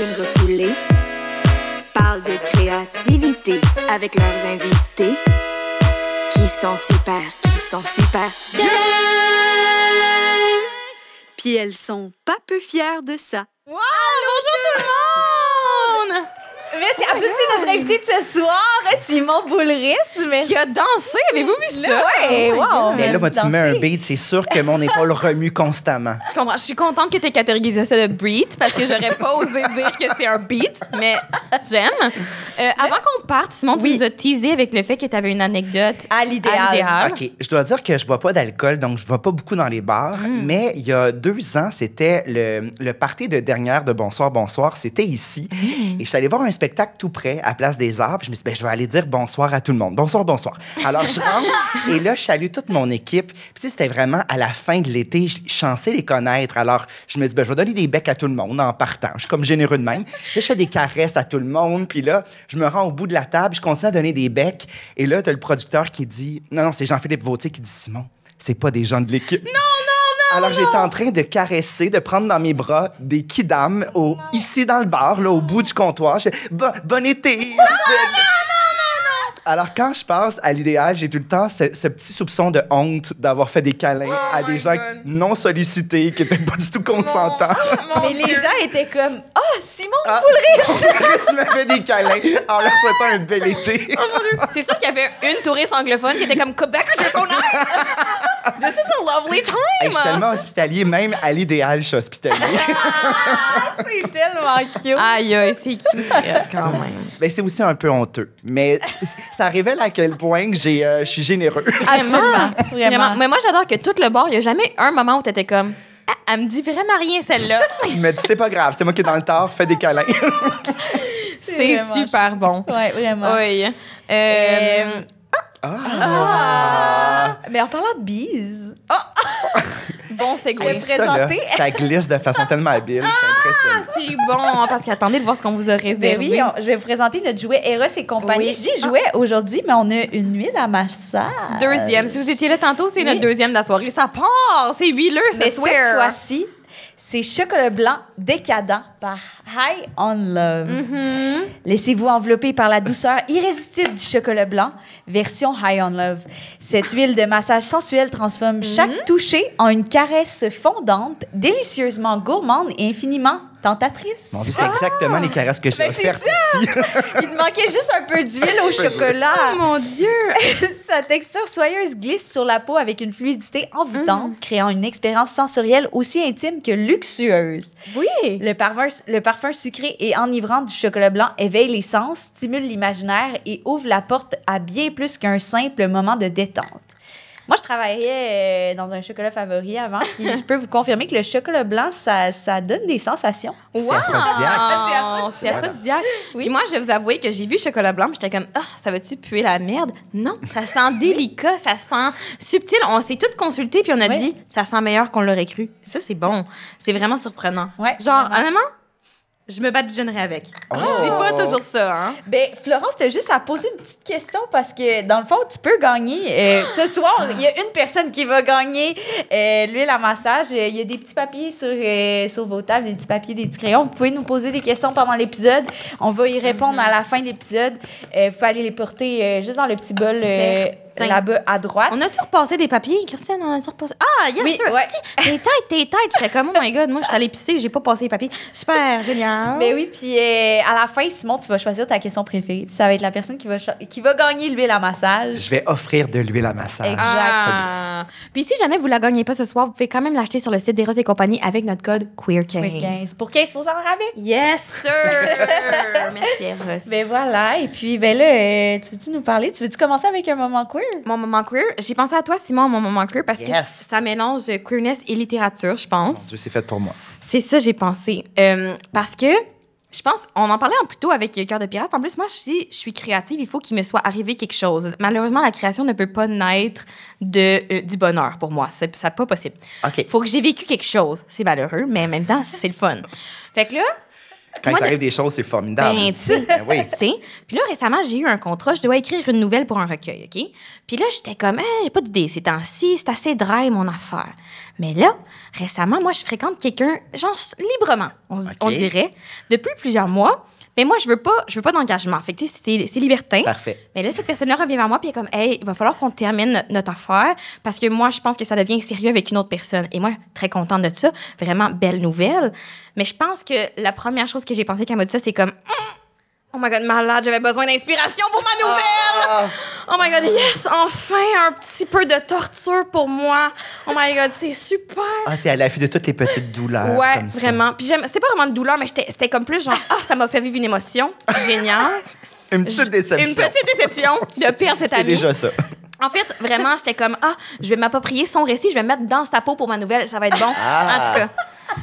une refoulée parlent de créativité avec leurs invités qui sont super bien. Puis elles sont pas peu fières de ça. Wow! Bonjour tout le monde! Merci. Applaudissez notre invité de ce soir, Simon Boulris. Qui a dansé, avez-vous vu ça? Oui, wow. Mais là, moi, tu mets un beat, c'est sûr que mon épaule remue constamment. Je comprends. Je suis contente que tu aies catégorisé ça de beat parce que j'aurais pas osé dire que c'est un beat, mais j'aime. Avant qu'on parte, Simon, tu nous as teasé avec le fait que tu avais une anecdote à l'idéal. OK. Je dois dire que je bois pas d'alcool, donc je bois pas beaucoup dans les bars. Mais il y a 2 ans, c'était le party de dernière de Bonsoir, Bonsoir. C'était ici. Et je suis allée voir un spectacle tout près, à Place des Arts. Puis je me suis dit, je vais aller dire bonsoir à tout le monde. Bonsoir, bonsoir. Alors, je rentre et là, je salue toute mon équipe. Puis, tu sais, c'était vraiment à la fin de l'été. Je suis censée les connaître. Alors, je me dis, je vais donner des becs à tout le monde en partant. Je suis comme généreux de même. Là, je fais des caresses à tout le monde. Puis là, je me rends au bout de la table. Je continue à donner des becs. Et là, tu as le producteur qui dit, non, c'est Jean-Philippe Vautier qui dit, Simon, c'est pas des gens de l'équipe. Alors, j'étais en train de caresser, de prendre dans mes bras des kidams ici dans le bar, là, au bout du comptoir. Bon été! Alors, quand je passe à l'idéal, j'ai tout le temps ce petit soupçon de honte d'avoir fait des câlins à des gens non sollicités, qui n'étaient pas du tout consentants. Mais les gens étaient comme « Ah, Simon Boulris! Boulris m'a fait des câlins en leur souhaitant un bel été. Oh mon Dieu! C'est sûr qu'il y avait une touriste anglophone qui était comme « Quebec, you're so nice! This is a lovely time! Hey, je suis tellement hospitalier, même à l'idéal, je suis hospitalier. C'est tellement cute! Aïe, aïe, c'est cute quand même. Ben, c'est aussi un peu honteux, mais ça révèle à quel point que je suis généreux. Absolument. Vraiment. Mais moi, j'adore que tout le bar, il n'y a jamais un moment où tu étais comme « Ah, elle me dit vraiment rien, celle-là. » Je me dis, c'est pas grave, c'est moi qui est dans le tort, fais des câlins. C'est super bon. Oui, vraiment. Oui. Mais en parlant de bise... Bon, c'est quoi? Ça glisse de façon tellement habile. C'est bon, parce qu'attendez de voir ce qu'on vous a réservé. Oui, je vais vous présenter notre jouet Eros et compagnie. Oui. Je dis jouet aujourd'hui, mais on a une huile à massage. Deuxième. Si vous étiez là tantôt, c'est notre deuxième de la soirée. Ça part! C'est huileux, mais ce soir. cette fois-ci, c'est chocolat blanc décadent par High on Love. Laissez-vous envelopper par la douceur irrésistible du chocolat blanc, version High on Love. Cette huile de massage sensuelle transforme chaque toucher en une caresse fondante, délicieusement gourmande et infiniment tentatrice. Mon Dieu, c'est exactement les caresses que j'ai offertes ici. Il te manquait juste un peu d'huile au chocolat. Oh mon Dieu! Sa texture soyeuse glisse sur la peau avec une fluidité envoûtante, créant une expérience sensorielle aussi intime que luxueuse. Oui! Le parfum sucré et enivrant du chocolat blanc éveille les sens, stimule l'imaginaire et ouvre la porte à bien plus qu'un simple moment de détente. Moi, je travaillais dans un chocolat favori avant, puis je peux vous confirmer que le chocolat blanc, ça donne des sensations. C'est aphrodisiaque. C'est aphrodisiaque. Oui. Puis moi, je vais vous avouer que j'ai vu chocolat blanc, puis j'étais comme, ça va-tu puer la merde? Non, ça sent délicat, ça sent subtil. On s'est toutes consultées, puis on a dit, ça sent meilleur qu'on l'aurait cru. Ça, c'est bon. C'est vraiment surprenant. Ouais, genre, honnêtement, je me badigeonnerais avec. Je dis pas toujours ça, hein? Ben, Florence, t'as juste à poser une petite question parce que, dans le fond, tu peux gagner. Ce soir, il y a une personne qui va gagner l'huile à massage. Il y a des petits papiers sur vos tables, des petits papiers, des petits crayons. Vous pouvez nous poser des questions pendant l'épisode. On va y répondre à la fin de l'épisode. Vous pouvez aller les porter juste dans le petit bol là-bas à droite. On a-tu repassé des papiers, Christine? On a-tu repassé? Ah, yes, oui, sir! Ouais. Tes têtes! J'étais comme, oh my God, moi, je suis allée pisser, j'ai pas passé les papiers. Super, génial! Ben oui, puis à la fin, Simon, tu vas choisir ta question préférée. Puis ça va être la personne qui va gagner l'huile à massage. Je vais offrir de l'huile à massage. Exact. Puis si jamais vous la gagnez pas ce soir, vous pouvez quand même l'acheter sur le site d'Eros et compagnie avec notre code QueerQueen. Pour 15 de rabais. Yes, sir! Merci, Eros. Ben voilà, et puis ben là, tu veux-tu nous parler? Tu veux-tu commencer avec un moment queer? Mon moment queer, j'ai pensé à toi, Simon, mon moment queer, parce que ça mélange queerness et littérature, je pense. Mon Dieu, c'est fait pour moi. C'est ça, j'ai pensé. Parce que je pense, on en parlait plus tôt avec Cœur de pirate. En plus, moi, je suis créative, il faut qu'il me soit arrivé quelque chose. Malheureusement, la création ne peut pas naître du bonheur pour moi. C'est pas possible. OK. Faut que j'ai vécu quelque chose. C'est malheureux, mais en même temps, c'est le fun. Fait que là, Quand Moi, il t'arrive des choses, c'est formidable. Ben, tu sais. Ben oui. Tu sais. Puis là, récemment, j'ai eu un contrat. Je dois écrire une nouvelle pour un recueil, OK? Puis là, j'étais comme, j'ai pas d'idée. Ces temps-ci, c'est assez dry, mon affaire. Mais là, récemment, moi, je fréquente quelqu'un, genre, librement, on dirait, depuis plusieurs mois. Mais moi, je veux pas d'engagement. Fait que, tu sais, c'est libertin. Parfait. Mais là, cette personne-là revient vers moi, puis elle est comme, hey, il va falloir qu'on termine notre affaire, parce que moi, je pense que ça devient sérieux avec une autre personne. Et moi, très contente de ça. Vraiment belle nouvelle. Mais je pense que la première chose que j'ai pensé quand elle m'a dit ça, c'est comme, oh my God, malade, j'avais besoin d'inspiration pour ma nouvelle! Oh my God, yes, enfin, un petit peu de torture pour moi. Oh my God, c'est super. Ah, t'es à l'affût de toutes les petites douleurs. Ouais, comme ça. vraiment. Puis c'était pas vraiment de douleur, mais c'était comme plus genre, ça m'a fait vivre une émotion géniale. Une petite déception. Une petite déception de perdre cette C'est amie. déjà ça. En fait, vraiment, j'étais comme, je vais m'approprier son récit, je vais me mettre dans sa peau pour ma nouvelle, ça va être bon. En tout cas.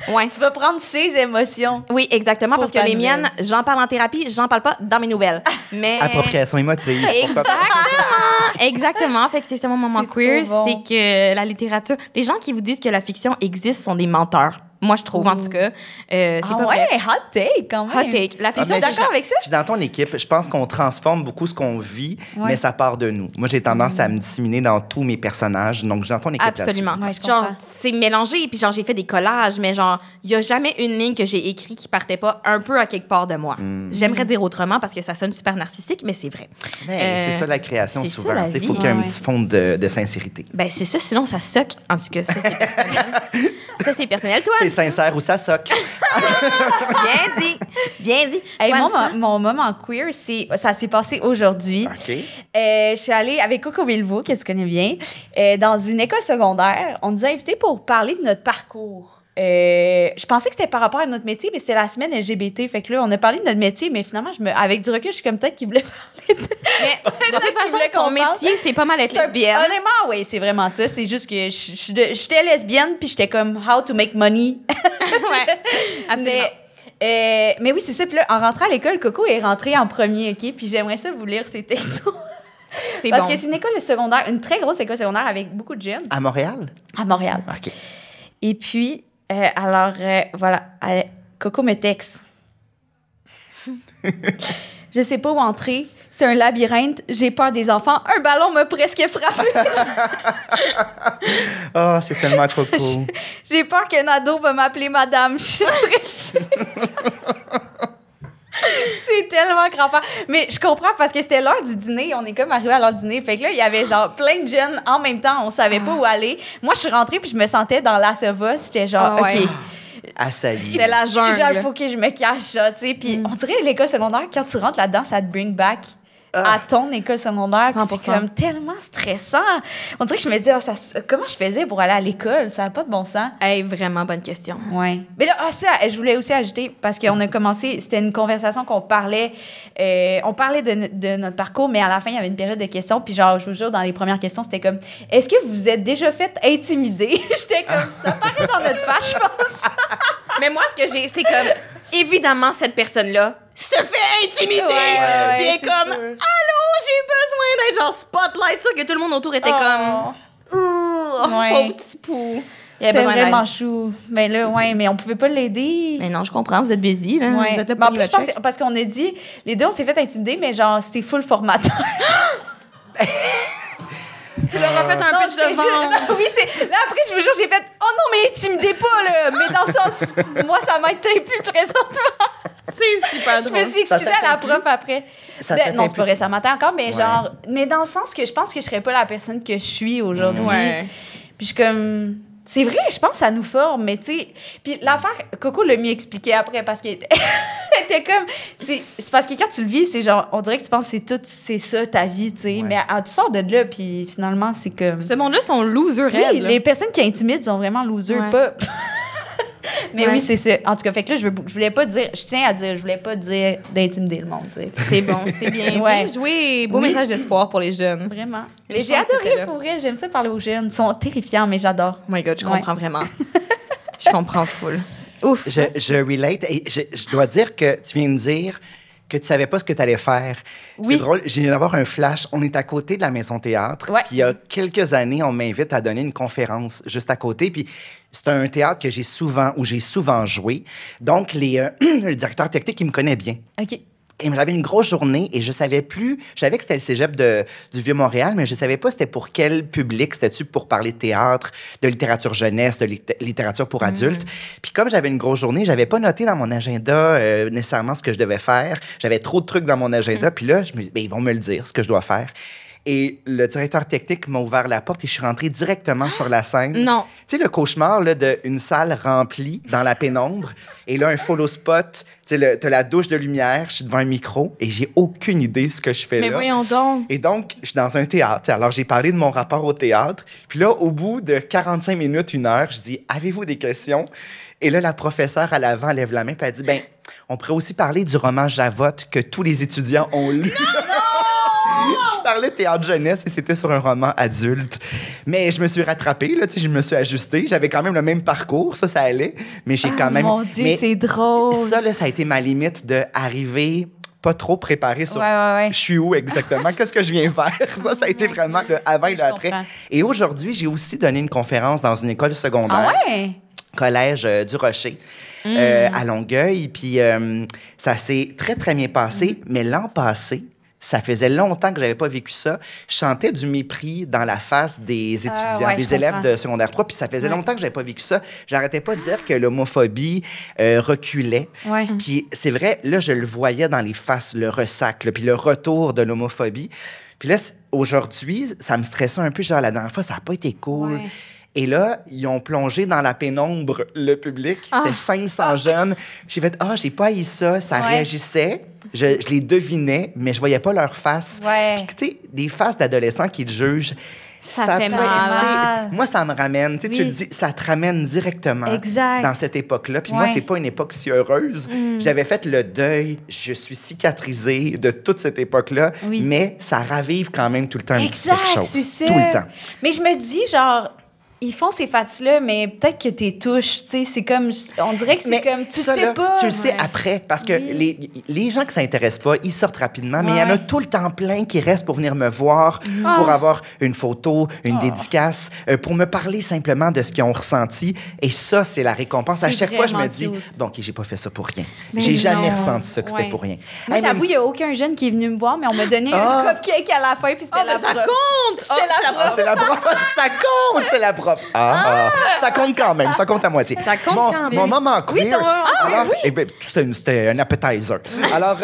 Ouais. Tu vas prendre ses émotions. Oui, exactement, Pour parce que ta les nouvelle. miennes, j'en parle en thérapie, j'en parle pas dans mes nouvelles. Mais Appropriation émotive. Pourquoi pas? Exactement. Fait que c'est ça mon moment C'est queer, trop bon. c'est que la littérature, les gens qui vous disent que la fiction existe sont des menteurs. Moi, je trouve, en tout cas. C'est pas vrai. Hot take quand même. Hot take. La fiction, mais D'accord avec ça? Je suis dans ton équipe. Je pense qu'on transforme beaucoup ce qu'on vit, Ouais. mais ça part de nous. Moi, j'ai tendance à me disséminer dans tous mes personnages. Donc, je suis dans ton équipe Absolument. Ouais, je Genre, comprends. c'est mélangé, puis genre, j'ai fait des collages, mais genre, il y a jamais une ligne que j'ai écrite qui partait pas un peu à quelque part de moi. J'aimerais dire autrement parce que ça sonne super narcissique, mais c'est vrai. là-dessus. Mais c'est ça la création c'est ça, souvent. la Il faut vie. qu'il y ait un Ouais. petit fond de sincérité. Ben, c'est ça, sinon ça soque. En tout cas, ça, c'est personnel. Ça, c'est personnel. Toi, C'est sincère ou ça soque. bien dit. Bien dit. Hey, Toi, moi, Anissa? mon moment queer, ça s'est passé aujourd'hui. OK. Je suis allée avec Coco Villevaux, que tu connais bien, dans une école secondaire. On nous a invités pour parler de notre parcours. Je pensais que c'était par rapport à notre métier, mais c'était la semaine LGBT. Fait que là, on a parlé de notre métier, mais finalement, avec du recul, je suis comme peut-être qu'ils voulaient parler de... Mais de toute façon, voulait ton qu'on parle. métier, c'est pas mal être lesbienne. Honnêtement, oui, c'est vraiment ça. C'est juste que j'étais lesbienne, puis j'étais comme « how to make money ». Ouais, absolument. Mais oui, c'est ça. Puis là, en rentrant à l'école, Coco est rentrée en premier, OK? Puis j'aimerais ça vous lire ses textos. C'est Parce bon. que c'est une école secondaire, une très grosse école secondaire avec beaucoup de jeunes À Montréal? à Montréal. OK. Et puis, voilà, Coco me texte. Je sais pas où entrer. C'est un labyrinthe. J'ai peur des enfants. Un ballon m'a presque frappé. Oh, c'est tellement coco. J'ai peur qu'un ado va m'appeler madame. Je suis stressée. C'est tellement crampant. Mais je comprends parce que c'était l'heure du dîner. On est comme arrivé à l'heure du dîner. Fait que là, il y avait genre plein de jeunes en même temps. On savait pas où aller. Moi, je suis rentrée puis je me sentais dans Last of Us. J'étais genre, Ah ouais. OK. Assailli. C'était la jungle. Genre, il faut que je me cache, là, tu sais. Puis on dirait l'école secondaire, quand tu rentres là-dedans, ça te bring back à ton école secondaire. Puis 100%. c'est comme tellement stressant. On dirait que je me dis, comment je faisais pour aller à l'école? Ça n'a pas de bon sens. Hey, vraiment bonne question. Ouais. Mais là, ça, je voulais aussi ajouter, parce qu'on a commencé, c'était une conversation qu'on parlait, on parlait de notre parcours, mais à la fin, il y avait une période de questions, puis genre, je vous jure, dans les premières questions, c'était comme, est-ce que vous vous êtes déjà fait intimider? J'étais comme, ça paraît dans notre page, je pense. Mais moi, ce que j'ai, c'est comme, évidemment, cette personne-là se fait intimider. Ouais, Puis elle est c'est comme, sûr. allô, j'ai besoin d'être genre spotlight, ça, que tout le monde autour était comme, ouh, Ouais. pauvre petit pou. Il C'était avait besoin vraiment d'aide. chou. Mais là, ouais, mais on pouvait pas l'aider. Mais non, je comprends, vous êtes busy, là. Ouais. Vous êtes là Mais en pour plus, le je pense check. que- parce qu'on a dit, les deux, on s'est fait intimider, mais genre, c'était full formateur. Tu leur as fait un Non, peu c'était de vent. juste- oui, c'est. Là, après, je vous jure, j'ai fait, oh non, mais intimidez pas, là. Mais dans le sens, moi, ça m'a été plus présentement. C'est super Je drôle. me suis excusée Ça à la t'atteint prof après. Ça Non, t'atteint c'est pas plus. vrai, ça m'attend encore, mais Ouais. genre, mais dans le sens que je pense que je serais pas la personne que je suis aujourd'hui. Ouais. Puis je suis comme. C'est vrai, je pense que ça nous forme, mais tu sais. Puis l'affaire, Coco l'a mieux expliqué après parce qu'elle était, elle était comme. C'est parce que quand tu le vis, c'est genre, on dirait que tu penses que c'est ça ta vie, tu sais. Ouais. Mais tu sors de là, puis finalement, c'est comme. Ce monde-là sont losers Oui, raides, là. les personnes qui intimident sont vraiment losers, Ouais. pas. Mais Ouais. oui, c'est ça. En tout cas, fait que là, je voulais pas dire, je tiens à dire, je voulais pas dire d'intimider le monde, tu sais. C'est bon, c'est bien. Ouais. Bien joué. Beau Oui. message d'espoir pour les jeunes. Vraiment. Les Mais j'ai chances que t'étais adoré là. pour vrai, j'aime ça parler aux jeunes. Ils sont terrifiants, mais j'adore. Oh my God, je Ouais. comprends vraiment. Je comprends full. Ouf. Je relate et je dois dire que tu viens de dire que tu savais pas ce que tu allais faire. Oui. C'est drôle, j'ai viens d'avoir un flash. On est à côté de la Maison Théâtre. Ouais. Puis il y a quelques années, on m'invite à donner une conférence juste à côté. Puis c'est un théâtre que j'ai souvent joué. Donc, le directeur technique, il me connaît bien. OK. Et j'avais une grosse journée et je savais que c'était le cégep du Vieux-Montréal, mais je savais pas c'était pour quel public. C'était-tu pour parler de théâtre, de littérature jeunesse, de littérature pour adultes. Puis comme j'avais une grosse journée, j'avais pas noté dans mon agenda nécessairement ce que je devais faire. J'avais trop de trucs dans mon agenda. Puis là, je me dis, ils vont me le dire, ce que je dois faire. Et le directeur technique m'a ouvert la porte et je suis rentrée directement sur la scène. Non. Tu sais, le cauchemar là, d'une salle remplie dans la pénombre. Et là, un follow spot. Tu sais, t'as la douche de lumière. Je suis devant un micro et j'ai aucune idée ce que je fais là. Mais voyons donc. Et donc, je suis dans un théâtre. Alors, j'ai parlé de mon rapport au théâtre. Puis là, au bout de 45 minutes, 1 heure, je dis, avez-vous des questions? Et là, la professeure à l'avant lève la main et elle dit, ben, on pourrait aussi parler du roman Javotte que tous les étudiants ont lu. Je parlais de théâtre jeunesse et c'était sur un roman adulte. Mais je me suis rattrapée, là, je me suis ajustée. J'avais quand même le même parcours, ça allait. Mais j'ai quand même... Mon Dieu, mais c'est drôle. Ça, là, ça a été ma limite d'arriver pas trop préparée sur Ouais. je suis où exactement, qu'est-ce que je viens faire. Ça a été vraiment le avant et le après. comprends. Et aujourd'hui, j'ai aussi donné une conférence dans une école secondaire. Ah ouais? Collège du Rocher, à Longueuil. Puis ça s'est très, très bien passé. Mais l'an passé, ça faisait longtemps que je n'avais pas vécu ça. Je sentais du mépris dans la face des étudiants, ouais, des élèves comprends. de secondaire 3. Puis ça faisait longtemps que je n'avais pas vécu ça. J'arrêtais pas de dire que l'homophobie reculait. Ouais. Puis c'est vrai, là, je le voyais dans les faces, le ressac, là, puis le retour de l'homophobie. Puis là, aujourd'hui, ça me stressait un peu. Genre, la dernière fois, ça n'a pas été cool. Ouais. Et là, ils ont plongé dans la pénombre le public. C'était 500 jeunes. J'ai fait, j'ai pas haï ça. Ça réagissait. Je les devinais, mais je voyais pas leurs faces. Ouais. Puis, tu sais, des faces d'adolescents qui te jugent. Ça fait mal. Moi, ça me ramène. Tu sais, tu Oui. le dis, ça te ramène directement Exact. dans cette époque-là. Puis moi, Ouais. c'est pas une époque si heureuse. J'avais fait le deuil. Je suis cicatrisée de toute cette époque-là. Oui. Mais ça ravive quand même tout le temps un petit Exact, quelque chose. c'est ça. Tout le temps. Mais je me dis, genre, ils font ces faces-là, mais peut-être que t'es touches, tu sais, c'est comme, on dirait que c'est Mais comme, tu ça, sais là, pas. Tu le sais Ouais. après, parce que Oui. les gens qui s'intéressent pas, ils sortent rapidement, mais il y en a Ouais. tout le temps plein qui restent pour venir me voir, pour avoir une photo, une dédicace, pour me parler simplement de ce qu'ils ont ressenti. Et ça, c'est la récompense. À C'est chaque fois, je me vraiment dis, cute. bon, OK, j'ai pas fait ça pour rien. Mais J'ai jamais non. ressenti ça, que c'était Ouais. pour rien. Moi, Hey, j'avoue, mais- il n'y a aucun jeune qui est venu me voir, mais on m'a donné un cupcake à la fin, puis c'était la ça prof. compte! C'était la prof. C'est la prof. Ça compte, c'est la prof. Ça compte quand même. Ça compte à moitié. Ça compte mon, quand même. Mon moment queer. Oui, ton moment alors, c'était un appetizer. Alors,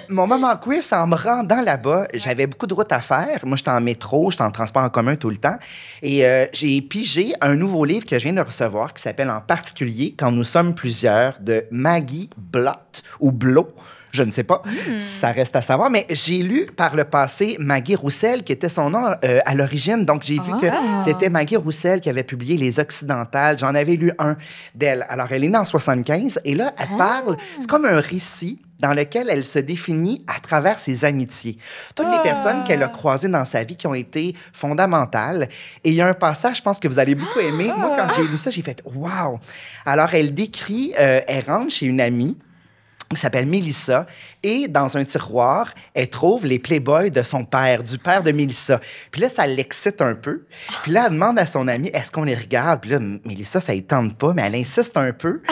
mon moment queer, c'est en me rendant là-bas. J'avais beaucoup de routes à faire. Moi, j'étais en métro, j'étais en transport en commun tout le temps. Et j'ai pigé un nouveau livre que je viens de recevoir qui s'appelle En particulier Quand nous sommes plusieurs de Maggie Blott ou Blot. Je ne sais pas, ça reste à savoir, mais j'ai lu par le passé Maggie Roussel, qui était son nom à l'origine. Donc, j'ai vu que c'était Maggie Roussel qui avait publié Les Occidentales. J'en avais lu un d'elle. Alors, elle est née en 75 et là, elle parle, c'est comme un récit dans lequel elle se définit à travers ses amitiés. Toutes les personnes qu'elle a croisées dans sa vie qui ont été fondamentales. Et il y a un passage, je pense que vous allez beaucoup aimer. Moi, quand j'ai lu ça, j'ai fait « wow ». Alors, elle décrit, elle rentre chez une amie qui s'appelle Mélissa, et dans un tiroir, elle trouve les Playboys de son père, du père de Mélissa. Puis là, ça l'excite un peu. Puis là, elle demande à son ami, est-ce qu'on les regarde? Puis là, Mélissa, ça ne tente pas, mais elle insiste un peu.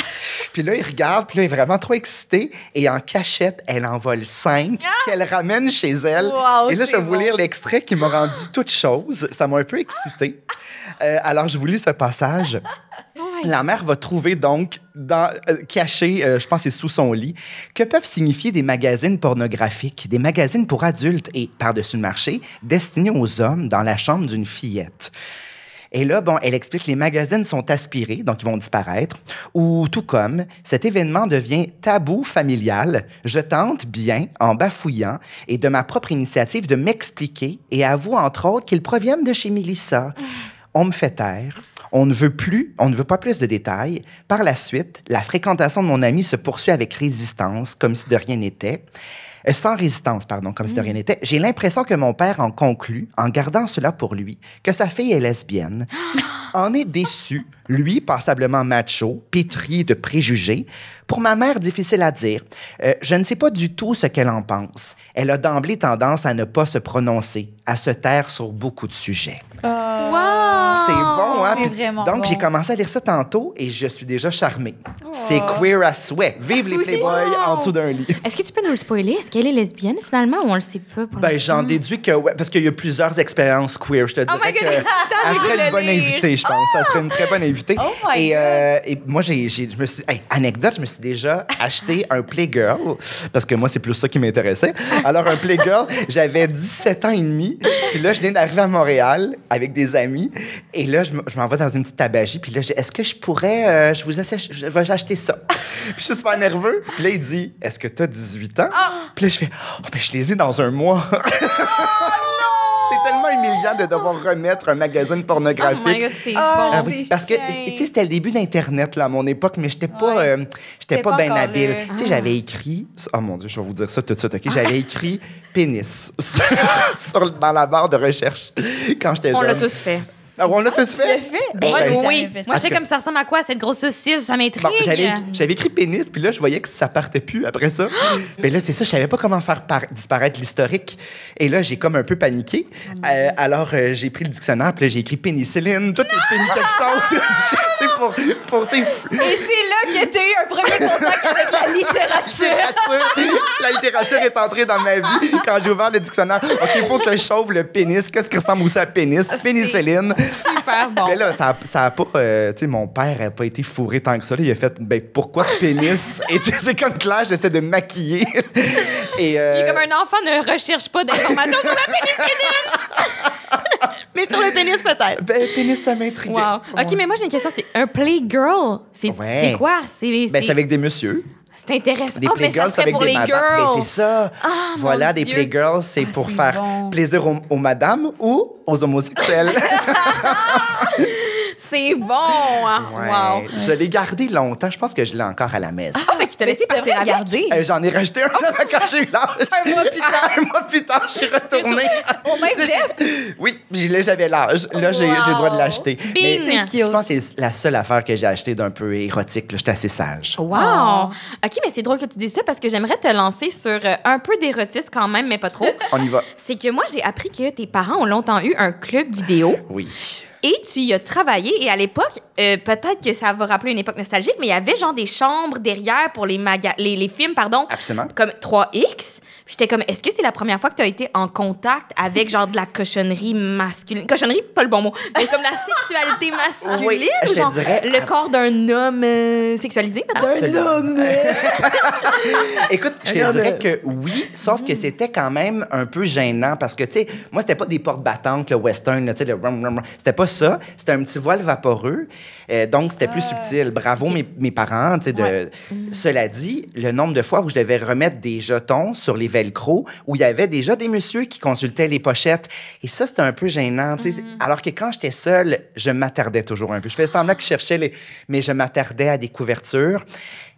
Puis là, il regarde, puis là, elle est vraiment trop excitée, et en cachette, elle en vole 5 qu'elle ramène chez elle. Wow, et là, je c'est vais vous lire l'extrait qui m'a rendu toute chose. Ça m'a un peu excitée. Alors, je vous lis ce passage. La mère va trouver donc, caché, je pense que c'est sous son lit, que peuvent signifier des magazines pornographiques, des magazines pour adultes et, par-dessus le marché, destinés aux hommes dans la chambre d'une fillette. Et là, bon, elle explique que les magazines sont aspirés, donc ils vont disparaître, ou tout comme, cet événement devient tabou familial, je tente bien, en bafouillant, et de ma propre initiative, de m'expliquer et avoue, entre autres, qu'ils proviennent de chez Mélissa. On me fait taire. On ne veut pas plus de détails. Par la suite, la fréquentation de mon ami se poursuit avec résistance, comme si de rien n'était. Sans résistance, pardon, comme si de rien n'était. J'ai l'impression que mon père en conclut, en gardant cela pour lui, que sa fille est lesbienne. En est déçu, lui, passablement macho, pétri de préjugés. Pour ma mère, difficile à dire. Je ne sais pas du tout ce qu'elle en pense. Elle a d'emblée tendance à ne pas se prononcer, à se taire sur beaucoup de sujets. Wow! C'est bon, hein? C'est Puis, vraiment donc, bon. j'ai commencé à lire ça tantôt et je suis déjà charmée. C'est queer à souhait. Vive les Playboys en dessous d'un lit. Est-ce que tu peux nous le spoiler? Est-ce qu'elle est lesbienne, finalement, ou on le sait pas? Ben, j'en déduis que ouais, parce qu'il y a plusieurs expériences queer. Je te dirais my goodness, qu'elle serait une bonne lire. invitée, je pense. Elle serait une très bonne invitée. Oh my et moi, je me suis... Hey, anecdote, je me suis déjà acheté un Playgirl, parce que moi, c'est plus ça qui m'intéressait. Alors, un Playgirl, j'avais 17 ans et demi. Puis là, je viens d'arriver à Montréal avec des amis. Et là, je m'en vais dans une petite tabagie. Puis là, je dis, est-ce que je pourrais... je vais acheter ça. Puis je suis super nerveux. Puis là, il dit, est-ce que tu as 18 ans? Puis là, je fais, oh, ben, je les ai dans un mois. C'est tellement humiliant de devoir remettre un magazine pornographique. Oh my God, c'est Ah bon. oui, parce que, tu sais, c'était le début d'Internet, là, à mon époque, mais j'étais pas, j'étais pas bien encore habile. là. Tu sais, j'avais écrit... Oh mon Dieu, je vais vous dire ça tout de suite, OK? J'avais écrit « pénis » dans la barre de recherche quand j'étais jeune. On l'a tous fait. Ah, on l'a tous Tu l'as fait? fait? Ben, Moi, j'ai ben, jamais Oui. fait ça. Moi, j'étais comme ça ressemble à quoi, cette grosse saucisse? Ça m'intrigue. Bon, j'avais écrit pénis, puis là, je voyais que ça partait plus après ça. Mais là, c'est ça, je savais pas comment faire disparaître l'historique. Et là, j'ai comme un peu paniqué. Alors, j'ai pris le dictionnaire, puis là, j'ai écrit pénicilline, tout est pénis quelque chose. Tu sais, pour tes Et c'est là que tu as eu un premier contact avec la littérature. La littérature est entrée dans ma vie quand j'ai ouvert le dictionnaire. OK, il faut que je sauve le pénis. Qu'est-ce qui ressemble aussi à pénis? Pénicilline. Super bon. Mais là, ça a pas... tu sais, mon père n'a pas été fourré tant que ça. Là. Il a fait, ben, pourquoi pénis? Et tu sais, c'est comme clair, j'essaie de me maquiller. Et, Il est comme un enfant ne recherche pas d'informations sur la pénicilline. Mais sur le pénis, peut-être. Ben, pénis, ça m'intrigue. Wow. OK, mais moi, j'ai une question. C'est un playgirl. C'est quoi? Ben, c'est avec des messieurs. C'est intéressant. Des Ah, mais playgirls, ça serait avec pour des les madames. Ben, girls. c'est ça. Ah, voilà, mon des Dieu. playgirls, c'est pour c'est faire bon. plaisir aux madames ou aux homosexuels. C'est bon. Hein? Wow. Je l'ai gardé longtemps. Je pense que je l'ai encore à la maison. Ah, fait qu'il t'a laissé tu partir devrais avec. garder. J'en ai racheté un quand j'ai eu l'âge. Un mois plus tard. Un mois plus tard, je suis retournée. Au même Là, depth? Oui, là, j'avais l'âge. Là, j'ai le droit de l'acheter. Mais Bing! je pense que c'est la seule affaire que j'ai achetée d'un peu érotique. Là, j'étais assez sage. Wow! OK, mais c'est drôle que tu dises ça parce que j'aimerais te lancer sur un peu d'érotisme quand même, mais pas trop. On y va. C'est que moi, j'ai appris que tes parents ont longtemps eu un club vidéo Oui. et tu y as travaillé. Et à l'époque, peut-être que ça va rappeler une époque nostalgique, mais il y avait genre des chambres derrière pour les films, pardon. Absolument. Comme 3X. Puis j'étais comme, est-ce que c'est la première fois que tu as été en contact avec genre de la cochonnerie masculine? Cochonnerie, pas le bon mot. Mais comme la sexualité masculine. Oui, je te genre, dirais- le corps d'un homme sexualisé. Absolument. D'un homme. Écoute, je te dirais que oui, sauf que c'était quand même un peu gênant parce que, tu sais, moi, c'était pas des portes battantes, le western, là, tu sais, le rum, rum, rum. C'était pas ça. C'était un petit voile vaporeux. Donc, c'était plus subtil. Bravo, mes parents, tu sais. Cela dit, le nombre de fois où je devais remettre des jetons sur les velcro, où il y avait déjà des messieurs qui consultaient les pochettes. Et ça, c'était un peu gênant, tu sais. Alors que quand j'étais seule, je m'attardais toujours un peu. Je faisais semblant que je cherchais mais je m'attardais à des couvertures.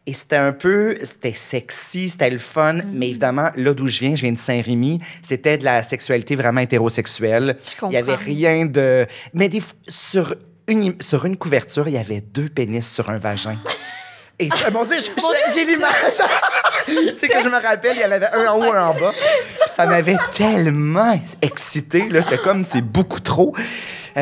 Et c'était sexy, c'était le fun, mais évidemment, là d'où je viens de Saint-Rémy, c'était de la sexualité vraiment hétérosexuelle. Je comprends. Il y avait rien de... Mais sur une couverture, il y avait 2 pénis sur un vagin. Et ça, mon Dieu, j'ai l'image. C'est que je me rappelle, il y en avait un en haut, un en bas. Puis ça m'avait tellement excité, là, c'était comme, c'est beaucoup trop. Oui,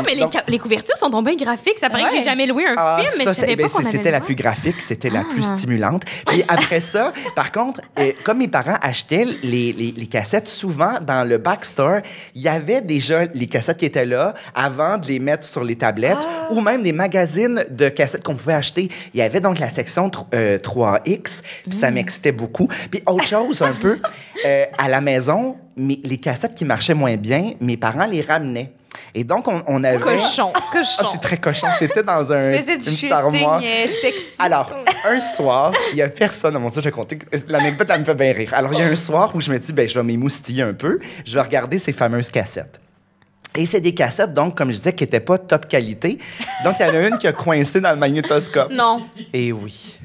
mais les couvertures sont donc bien graphiques. Ça paraît que j'ai jamais loué un film, mais je savais pas qu'on avait c'était le la droit. plus graphique, c'était la plus stimulante. Puis après ça, par contre, comme mes parents achetaient les cassettes, souvent, dans le backstore, il y avait déjà les cassettes qui étaient là avant de les mettre sur les tablettes ou même des magazines de cassettes qu'on pouvait acheter. Il y avait donc la section 3X, puis ça m'excitait beaucoup. Puis autre chose, un peu, à la maison, les cassettes qui marchaient moins bien, mes parents les ramenaient. Et donc, on avait... Cochon. Ah, c'est très cochon. C'était dans Tu faisais une du petite armoire. shooting sexy. Alors, un soir, il n'y a personne. Oh mon Dieu, je vais compter. L'anecdote, elle me fait bien rire. Alors, il y a un soir où je me dis, ben, je vais m'émoustiller un peu. Je vais regarder ces fameuses cassettes. Et c'est des cassettes, donc, comme je disais, qui n'étaient pas top qualité. Donc, il y en a une qui a coincé dans le magnétoscope. Non. Et oui.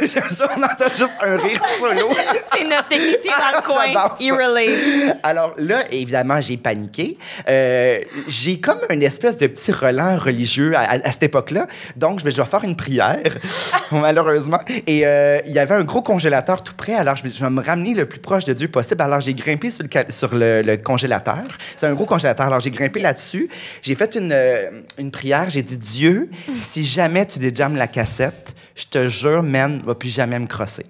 J'aime ça, on entend juste un rire solo. C'est notre technicien dans le coin. J'adore ça. Il relate. Alors là, évidemment, j'ai paniqué. J'ai comme une espèce de petit relent religieux à cette époque-là. Donc, je vais faire une prière, malheureusement. Et il y avait un gros congélateur tout près. Alors, je vais me ramener le plus proche de Dieu possible. Alors, j'ai grimpé sur le congélateur. C'est un gros congélateur. Alors, j'ai grimpé là-dessus. J'ai fait une prière. J'ai dit, Dieu, si jamais tu déjammes la cassette, je te jure, man, va plus jamais me crosser.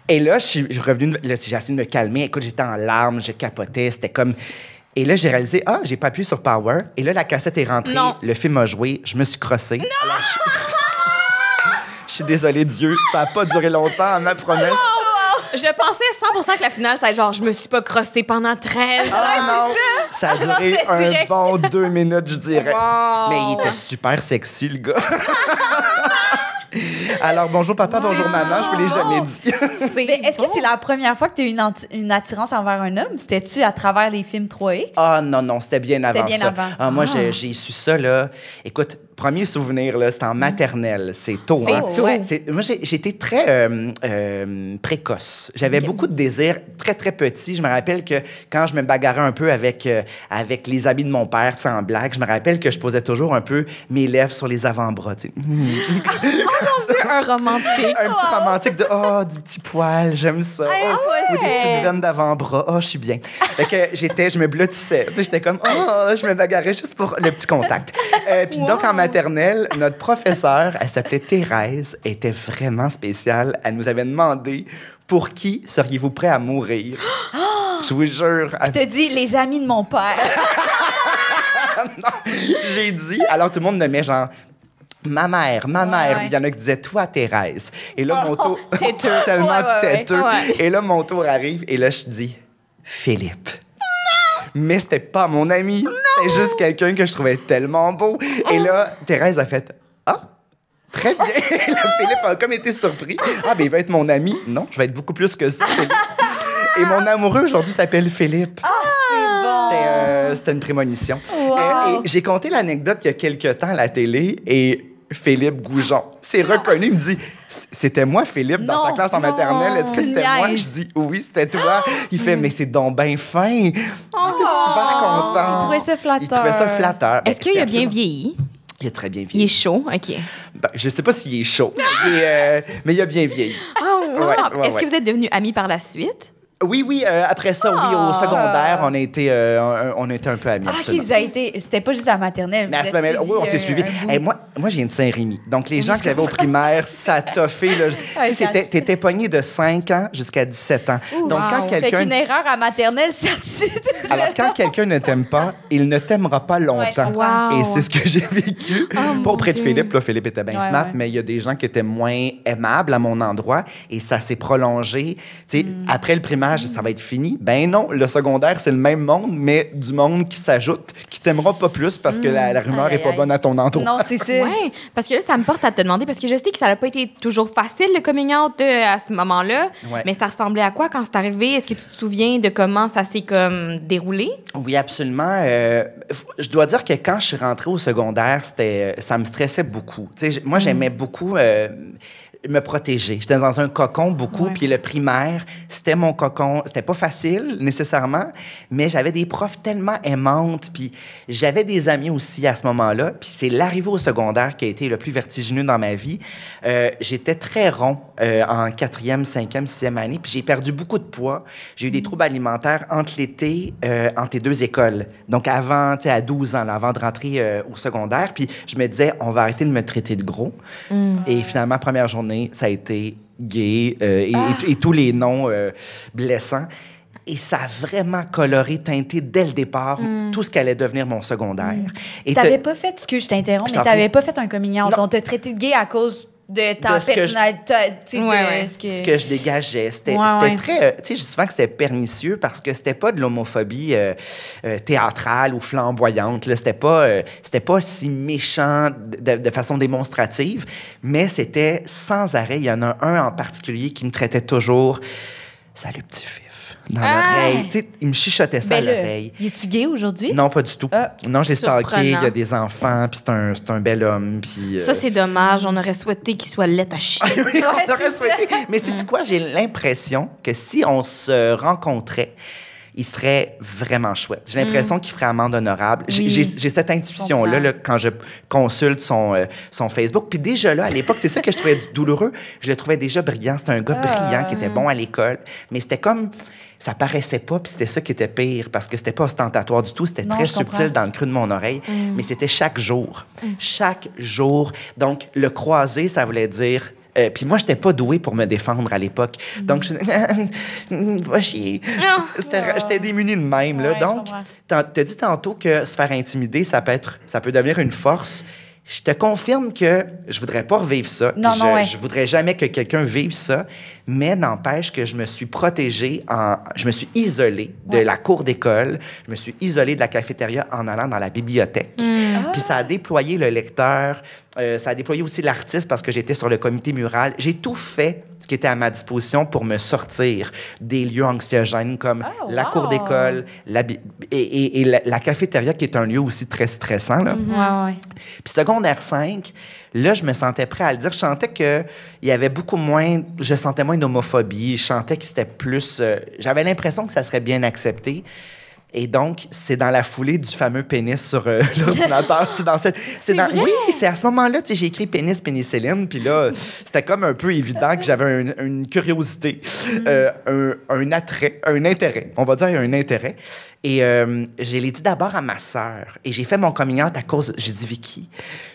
Et là, je suis revenu, là, j'ai essayé de me calmer. Écoute, j'étais en larmes, je capotais, c'était comme... Et là, j'ai réalisé, j'ai pas appuyé sur Power. Et là, la cassette est rentrée, le film a joué, je me suis crossé. Alors, je suis désolée, Dieu, ça a pas duré longtemps, à ma promesse. Je pensais 100% que la finale, c'est genre, je me suis pas crossée pendant 13 ans. Non, ça a duré un bon 2 minutes, je dirais. Wow. Mais il était super sexy, le gars. Alors, bonjour papa, bonjour maman, je vous l'ai jamais dit. Mais est-ce que c'est la première fois que tu as eu une attirance envers un homme? C'était-tu à travers les films 3X? Ah non, c'était bien avant bien ça. avant. Moi, j'ai su ça, là. Écoute, premier souvenir, là, c'était en maternelle. C'est tôt, C'est hein? tôt. Ouais. Moi, j'étais très précoce. J'avais beaucoup de désirs très, très petits. Je me rappelle que quand je me bagarrais un peu avec les amis de mon père, tu sais, en blague, je me rappelle que je posais toujours un peu mes lèvres sur les avant-bras, tu sais. Un romantique. Un petit romantique de du petit poil, j'aime ça. Ou des petites veines d'avant-bras. Je suis bien. Fait que je me blottissais. Tu sais, j'étais comme je me bagarrais juste pour le petit contact. Puis donc en maternelle, notre professeure, elle s'appelait Thérèse, elle était vraiment spéciale. Elle nous avait demandé pour qui seriez-vous prêt à mourir. Je vous jure. Je te dis, les amis de mon père. Non, j'ai dit. Alors tout le monde me met genre ma mère. Ouais. Il y en a qui disaient, toi, Thérèse. Et là, mon tour... Têteux. Tellement têteux. Ouais. Et là, mon tour arrive, et là, je dis, Philippe. Mais c'était pas mon ami. C'était juste quelqu'un que je trouvais tellement beau. Et là, Thérèse a fait, très bien. Et là, Philippe a comme été surpris. Ben, il va être mon ami. Non, je vais être beaucoup plus que ça, Philippe. Et mon amoureux, aujourd'hui, s'appelle Philippe. C'était une prémonition. Wow. Et j'ai conté l'anecdote il y a quelques temps à la télé et Philippe Goujon s'est reconnu. Il me dit, c'était moi, Philippe, dans ta classe en maternelle. Est-ce que c'était moi? Je dis, oui, c'était toi. Il fait, mais c'est donc bien fin. Il était super content. Il trouvait ça flatteur. Il trouvait ça flatteur. Est-ce qu'il a bien vieilli? Il est très bien Il vieilli. est chaud, OK. Ben, je sais pas s'il est chaud, mais il a bien vieilli. Oh, wow. Ouais, Est-ce que vous êtes devenus amis par la suite? Oui, après ça, oui, au secondaire, on a été un peu amis. OK, absolument. vous avez été... C'était pas juste à la maternelle. Mais à vous ce êtes moment-là, oui, on s'est suivis, suivis. Hey, moi, je viens de Saint-Rémy. Donc, les gens que j'avais au primaire, ça t'a fait... Là, tu sais, t'étais pogné de 5 ans jusqu'à 17 ans. Donc, quand Fait quelqu'un... qu'une erreur à maternelle, certitude. Alors, quand quelqu'un ne t'aime pas, il ne t'aimera pas longtemps. Wow. Et c'est ce que j'ai vécu. Pas auprès de Dieu. Philippe. Là, Philippe était bien smart, ouais. mais il y a des gens qui étaient moins aimables à mon endroit. Et ça s'est prolongé. Tu sais, après le primaire, ça va être fini. Ben non, le secondaire, c'est le même monde, mais du monde qui s'ajoute, qui t'aimera pas plus parce que la rumeur est pas bonne à ton endroit. Non, c'est ça. Oui, parce que là, ça me porte à te demander, parce que je sais que ça n'a pas été toujours facile, le coming out à ce moment-là, Ouais. mais ça ressemblait à quoi quand c'est arrivé? Est-ce que tu te souviens de comment ça s'est comme déroulé? Oui, absolument. Je dois dire que quand je suis rentrée au secondaire, ça me stressait beaucoup. Tu sais, moi, j'aimais beaucoup me protéger. J'étais dans un cocon beaucoup, puis le primaire, c'était mon cocon. C'était pas facile, nécessairement, mais j'avais des profs tellement aimantes, puis j'avais des amis aussi à ce moment-là, puis c'est l'arrivée au secondaire qui a été le plus vertigineux dans ma vie. J'étais très rond en 4e, 5e, 6e année, puis j'ai perdu beaucoup de poids. J'ai eu des troubles alimentaires entre l'été, entre les 2 écoles. Donc avant, tu sais, à 12 ans, là, avant de rentrer au secondaire, puis je me disais, on va arrêter de me traiter de gros. Et finalement, première journée, ça a été gay et tous les noms blessants. Et ça a vraiment coloré, teinté dès le départ tout ce qu'allait devenir mon secondaire. Et T'avais pas fait, excuse, je t'interromps, Je mais t'en t'avais prie. pas fait un coming out. Non. On t'a traité de gay à cause de ta De ce que personnalité. Tu sais, Ouais. de ce que je dégageais. C'était Ouais. très... tu sais, je dis souvent que c'était pernicieux parce que c'était pas de l'homophobie théâtrale ou flamboyante. Là. C'était pas si méchant de façon démonstrative, mais c'était sans arrêt. Il y en a un en particulier qui me traitait toujours « Salut, petit fif ». dans l'oreille. Tu sais, il me chuchotait ça à l'oreille. Il est-tu gay aujourd'hui? Non, pas du tout. Non, j'ai stalké, Surprenant. il y a des enfants, puis c'est un bel homme. Puis, Ça, c'est dommage. On aurait souhaité qu'il soit laid à chier. Oui, on aurait c'est souhaité. Mais sais-tu quoi? J'ai l'impression que si on se rencontrait, il serait vraiment chouette. J'ai l'impression qu'il ferait amende honorable. J'ai cette intuition-là là, quand je consulte son Facebook. Puis déjà là, à l'époque, c'est ça que je trouvais douloureux. Je le trouvais déjà brillant. C'était un gars brillant qui était bon à l'école. Mais c'était comme... Ça paraissait pas, puis c'était ça qui était pire, parce que c'était pas ostentatoire du tout. C'était très subtil dans le creux de mon oreille. Mais c'était chaque jour. Chaque jour. Donc, le croiser, ça voulait dire... puis moi, j'étais pas douée pour me défendre à l'époque. Donc, va chier. J'étais démunie de même. Là. Donc, t'as dit tantôt que se faire intimider, ça peut devenir une force. Je te confirme que je voudrais pas revivre ça. Je voudrais jamais que quelqu'un vive ça, mais n'empêche que je me suis protégée, je me suis isolée de la cour d'école, je me suis isolée de la cafétéria en allant dans la bibliothèque. Puis ça a déployé le lecteur, ça a déployé aussi l'artiste parce que j'étais sur le comité mural. J'ai tout fait ce qui était à ma disposition pour me sortir des lieux anxiogènes comme la cour d'école et la cafétéria qui est un lieu aussi très stressant. Là. Puis secondaire 5, là, je me sentais prêt à le dire. Je sentais qu'il y avait beaucoup moins... Je sentais moins d'homophobie. Je sentais que c'était plus... j'avais l'impression que ça serait bien accepté. Et donc, c'est dans la foulée du fameux pénis sur l'ordinateur. Oui, c'est à ce moment-là, tu sais, j'ai écrit pénis, pénicilline, puis là, c'était comme un peu évident que j'avais une curiosité, un attrait, un intérêt. On va dire un intérêt. Et je l'ai dit d'abord à ma sœur. Et j'ai fait mon coming out à cause... J'ai dit, Vicky,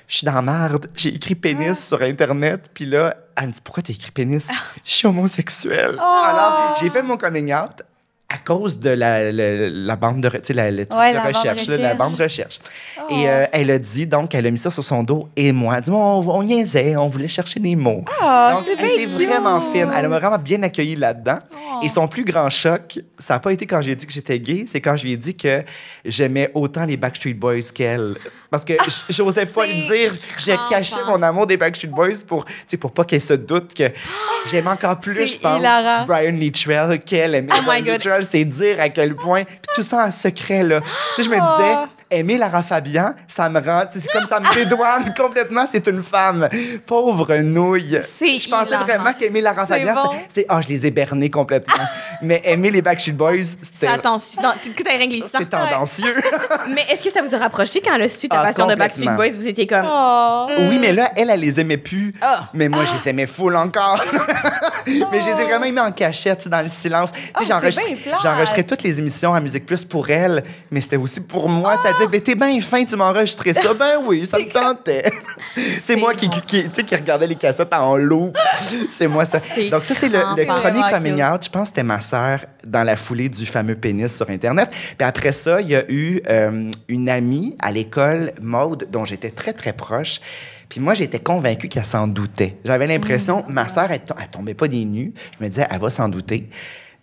je suis dans la merde. J'ai écrit pénis sur Internet. Puis là, elle me dit, pourquoi tu as écrit pénis? Je suis homosexuelle. Alors, j'ai fait mon coming out à cause de la bande de, tu sais, la recherche, la bande recherche. Et elle a dit, donc, elle a mis ça sur son dos et moi. Elle a dit, on niaisait, on voulait chercher des mots. Donc, c'est elle était vraiment fine. Elle m'a vraiment bien accueillie là-dedans. Et son plus grand choc, ça n'a pas été quand j'ai dit que j'étais gay, c'est quand je lui ai dit que j'aimais autant les Backstreet Boys qu'elle. Parce que j'osais pas le dire. J'ai caché mon amour des Backstreet Boys pour pas qu'elle se doute que j'aime encore plus, je pense, Brian Littrell qu'elle aimait. Brian Littrell, c'est dire à quel point. Puis tout ça en secret, là. Tu sais, je me disais, aimer Lara Fabian, ça me rend... C'est comme ça me dédouane complètement. C'est une femme. Pauvre nouille. Je pensais vraiment qu'aimer Lara Fabian, c'est... je les ai bernés complètement. Mais aimer les Backstreet Boys, c'était... C'est tendancieux. Mais est-ce que ça vous a rapproché quand elle a su ta passion de Backstreet Boys? Vous étiez comme... Oui, mais là, elle les aimait plus. Mais moi, je les aimais full encore. Mais je les ai vraiment aimés en cachette, dans le silence. Tu sais, j'enregistrais toutes les émissions à Musique Plus pour elle, mais c'était aussi pour moi. T'as dit, t'es bien fin, tu m'as enregistré ça. Ben oui, ça me tentait. C'est moi qui regardais les cassettes en loop. C'est moi ça. Donc ça, c'est le premier coming out. Je pense que c'était ma sœur dans la foulée du fameux pénis sur Internet. Puis après ça, il y a eu une amie à l'école, Maude, dont j'étais très, très proche. Puis moi, j'étais convaincue qu'elle s'en doutait. J'avais l'impression, ma sœur, elle tombait pas des nues. Je me disais, elle va s'en douter.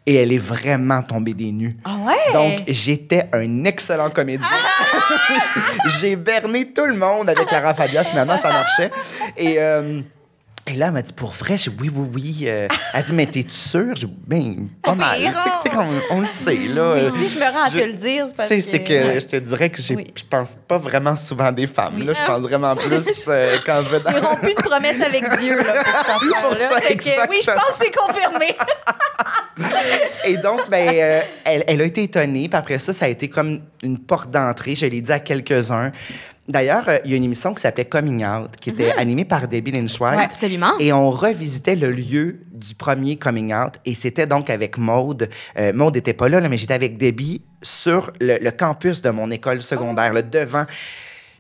Et elle est vraiment tombée des nues. Ah ouais? Donc, j'étais un excellent comédien. J'ai berné tout le monde avec Lara Fabian. Finalement, ça marchait. Et là, elle m'a dit, pour vrai? J'ai dit, oui. Elle dit, mais t'es-tu sûre? J'ai dit, ben, pas mal. Tu sais, on le sait, là. Mais si je me rends à te le dire, c'est parce que... C'est que je te dirais que je pense pas vraiment souvent des femmes. Là, je pense vraiment plus quand je vais dans... J'ai rompu une promesse avec Dieu, là, pour cette affaire-là. Oui, je pense que c'est confirmé. Et donc, ben, elle a été étonnée. Puis après ça, ça a été comme une porte d'entrée. Je l'ai dit à quelques-uns. D'ailleurs, il y a une émission qui s'appelait Coming Out, qui était animée par Debbie Lynch-White. Oui, absolument. Et on revisitait le lieu du premier Coming Out. Et c'était donc avec Maude. Maude n'était pas là, mais j'étais avec Debbie sur le campus de mon école secondaire, là, devant.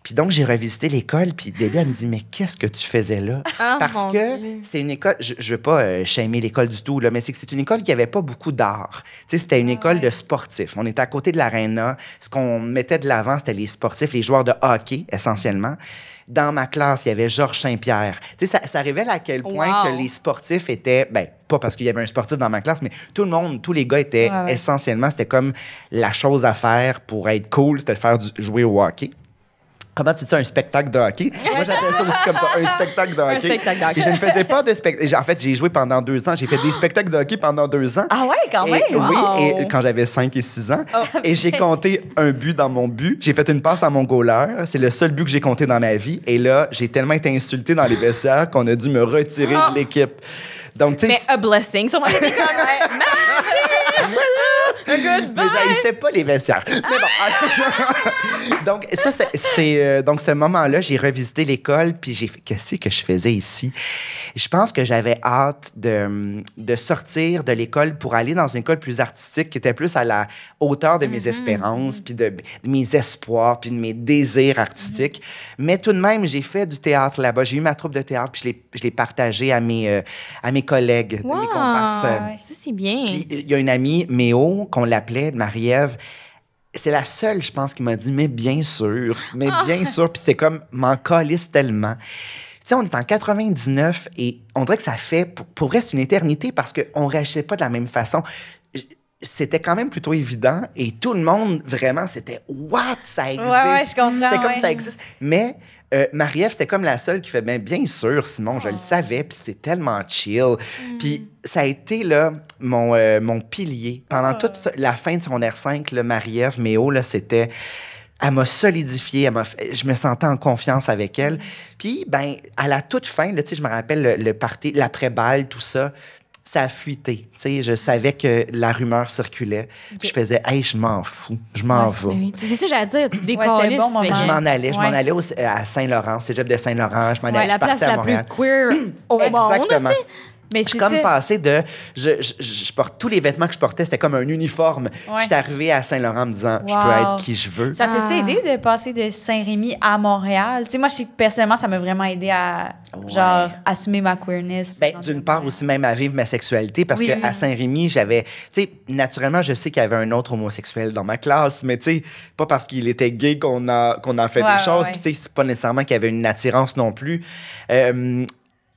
Puis donc, j'ai revisité l'école, puis Debbie, elle me dit, mais qu'est-ce que tu faisais là? Parce que c'est une école, je ne veux pas shamer l'école du tout, là, mais c'est que c'est une école qui n'avait pas beaucoup d'art. Tu sais, c'était une école de sportifs. On était à côté de l'aréna. Ce qu'on mettait de l'avant, c'était les sportifs, les joueurs de hockey, essentiellement. Dans ma classe, il y avait Georges Saint-Pierre. Tu sais, ça révèle à quel point que les sportifs étaient... Ben, pas parce qu'il y avait un sportif dans ma classe, mais tout le monde, tous les gars étaient essentiellement... C'était comme la chose à faire pour être cool, c'était de jouer au hockey. Comment tu dis ça, un spectacle de hockey? Moi, j'appelle ça aussi comme ça, un spectacle de hockey. Un spectacle de hockey. Puis je ne faisais pas de spectacle. En fait, j'ai joué pendant 2 ans. J'ai fait des spectacles de hockey pendant 2 ans. Ah ouais, quand même. Et, wow. Oui, et quand j'avais 5 et 6 ans. Et j'ai compté un but dans mon but. J'ai fait une passe à mon goaler. C'est le seul but que j'ai compté dans ma vie. Et là, j'ai tellement été insulté dans les vestiaires qu'on a dû me retirer de l'équipe. Donc, tu sais... Mais a blessing, sûrement. Mais j'haïssais pas les vestiaires. Mais bon. Donc, ça, donc, ce moment-là, j'ai revisité l'école, puis j'ai fait, qu'est-ce que je faisais ici? Je pense que j'avais hâte de sortir de l'école pour aller dans une école plus artistique, qui était plus à la hauteur de mes espérances, puis de mes espoirs, puis de mes désirs artistiques. Mais tout de même, j'ai fait du théâtre là-bas. J'ai eu ma troupe de théâtre, puis je l'ai partagé à mes collègues, Wow. mes comparses. Ça, c'est bien. Puis il y a une amie, Méo, qu'on l'appelait, Marie-Ève. C'est la seule, je pense, qui m'a dit, mais bien sûr. Puis c'était comme, m'en calisse tellement. Tu sais, on est en 99 et on dirait que ça fait, pour vrai, c'est une éternité parce qu'on ne réagissait pas de la même façon. C'était quand même plutôt évident et tout le monde, vraiment, c'était « What? Ça existe! » Ouais, je comprends. C'était comme ça existe. Mais Marie-Ève, c'était comme la seule qui fait « Bien sûr, Simon, je le savais, puis c'est tellement chill. » Puis ça a été là, mon pilier. Pendant toute la fin de secondaire 5, Marie-Ève Méo, là, c'était... Elle m'a solidifié, je me sentais en confiance avec elle. Puis, ben, à la toute fin, là, je me rappelle le party, l'après-balle, tout ça, ça a fuité. Je savais que la rumeur circulait. Puis je faisais, hey, je m'en fous, je m'en vais. C'est ça, j'allais dire, tu décolles. c'était un bon moment. Je m'en allais à Saint-Laurent, au cégep de Saint-Laurent. Je m'en allais, la je partais place à la Montréal. plus queer au monde Exactement. aussi. Mais Je suis c'est comme ça. passé de... Je porte tous les vêtements que je portais, c'était comme un uniforme. Ouais. J'étais arrivée à Saint-Laurent en me disant, je peux Wow. être qui je veux. Ça t'a-tu aidé de passer de Saint-Rémy à Montréal? Tu sais, moi, je sais que personnellement, ça m'a vraiment aidé à, genre, assumer ma queerness. Ben, d'une part aussi même à vivre ma sexualité parce Oui, que oui. à Saint-Rémy, j'avais... Tu sais, naturellement, je sais qu'il y avait un autre homosexuel dans ma classe, mais tu sais, pas parce qu'il était gay qu'on a fait Ouais, des choses. ouais. Puis tu sais, c'est pas nécessairement qu'il y avait une attirance non plus.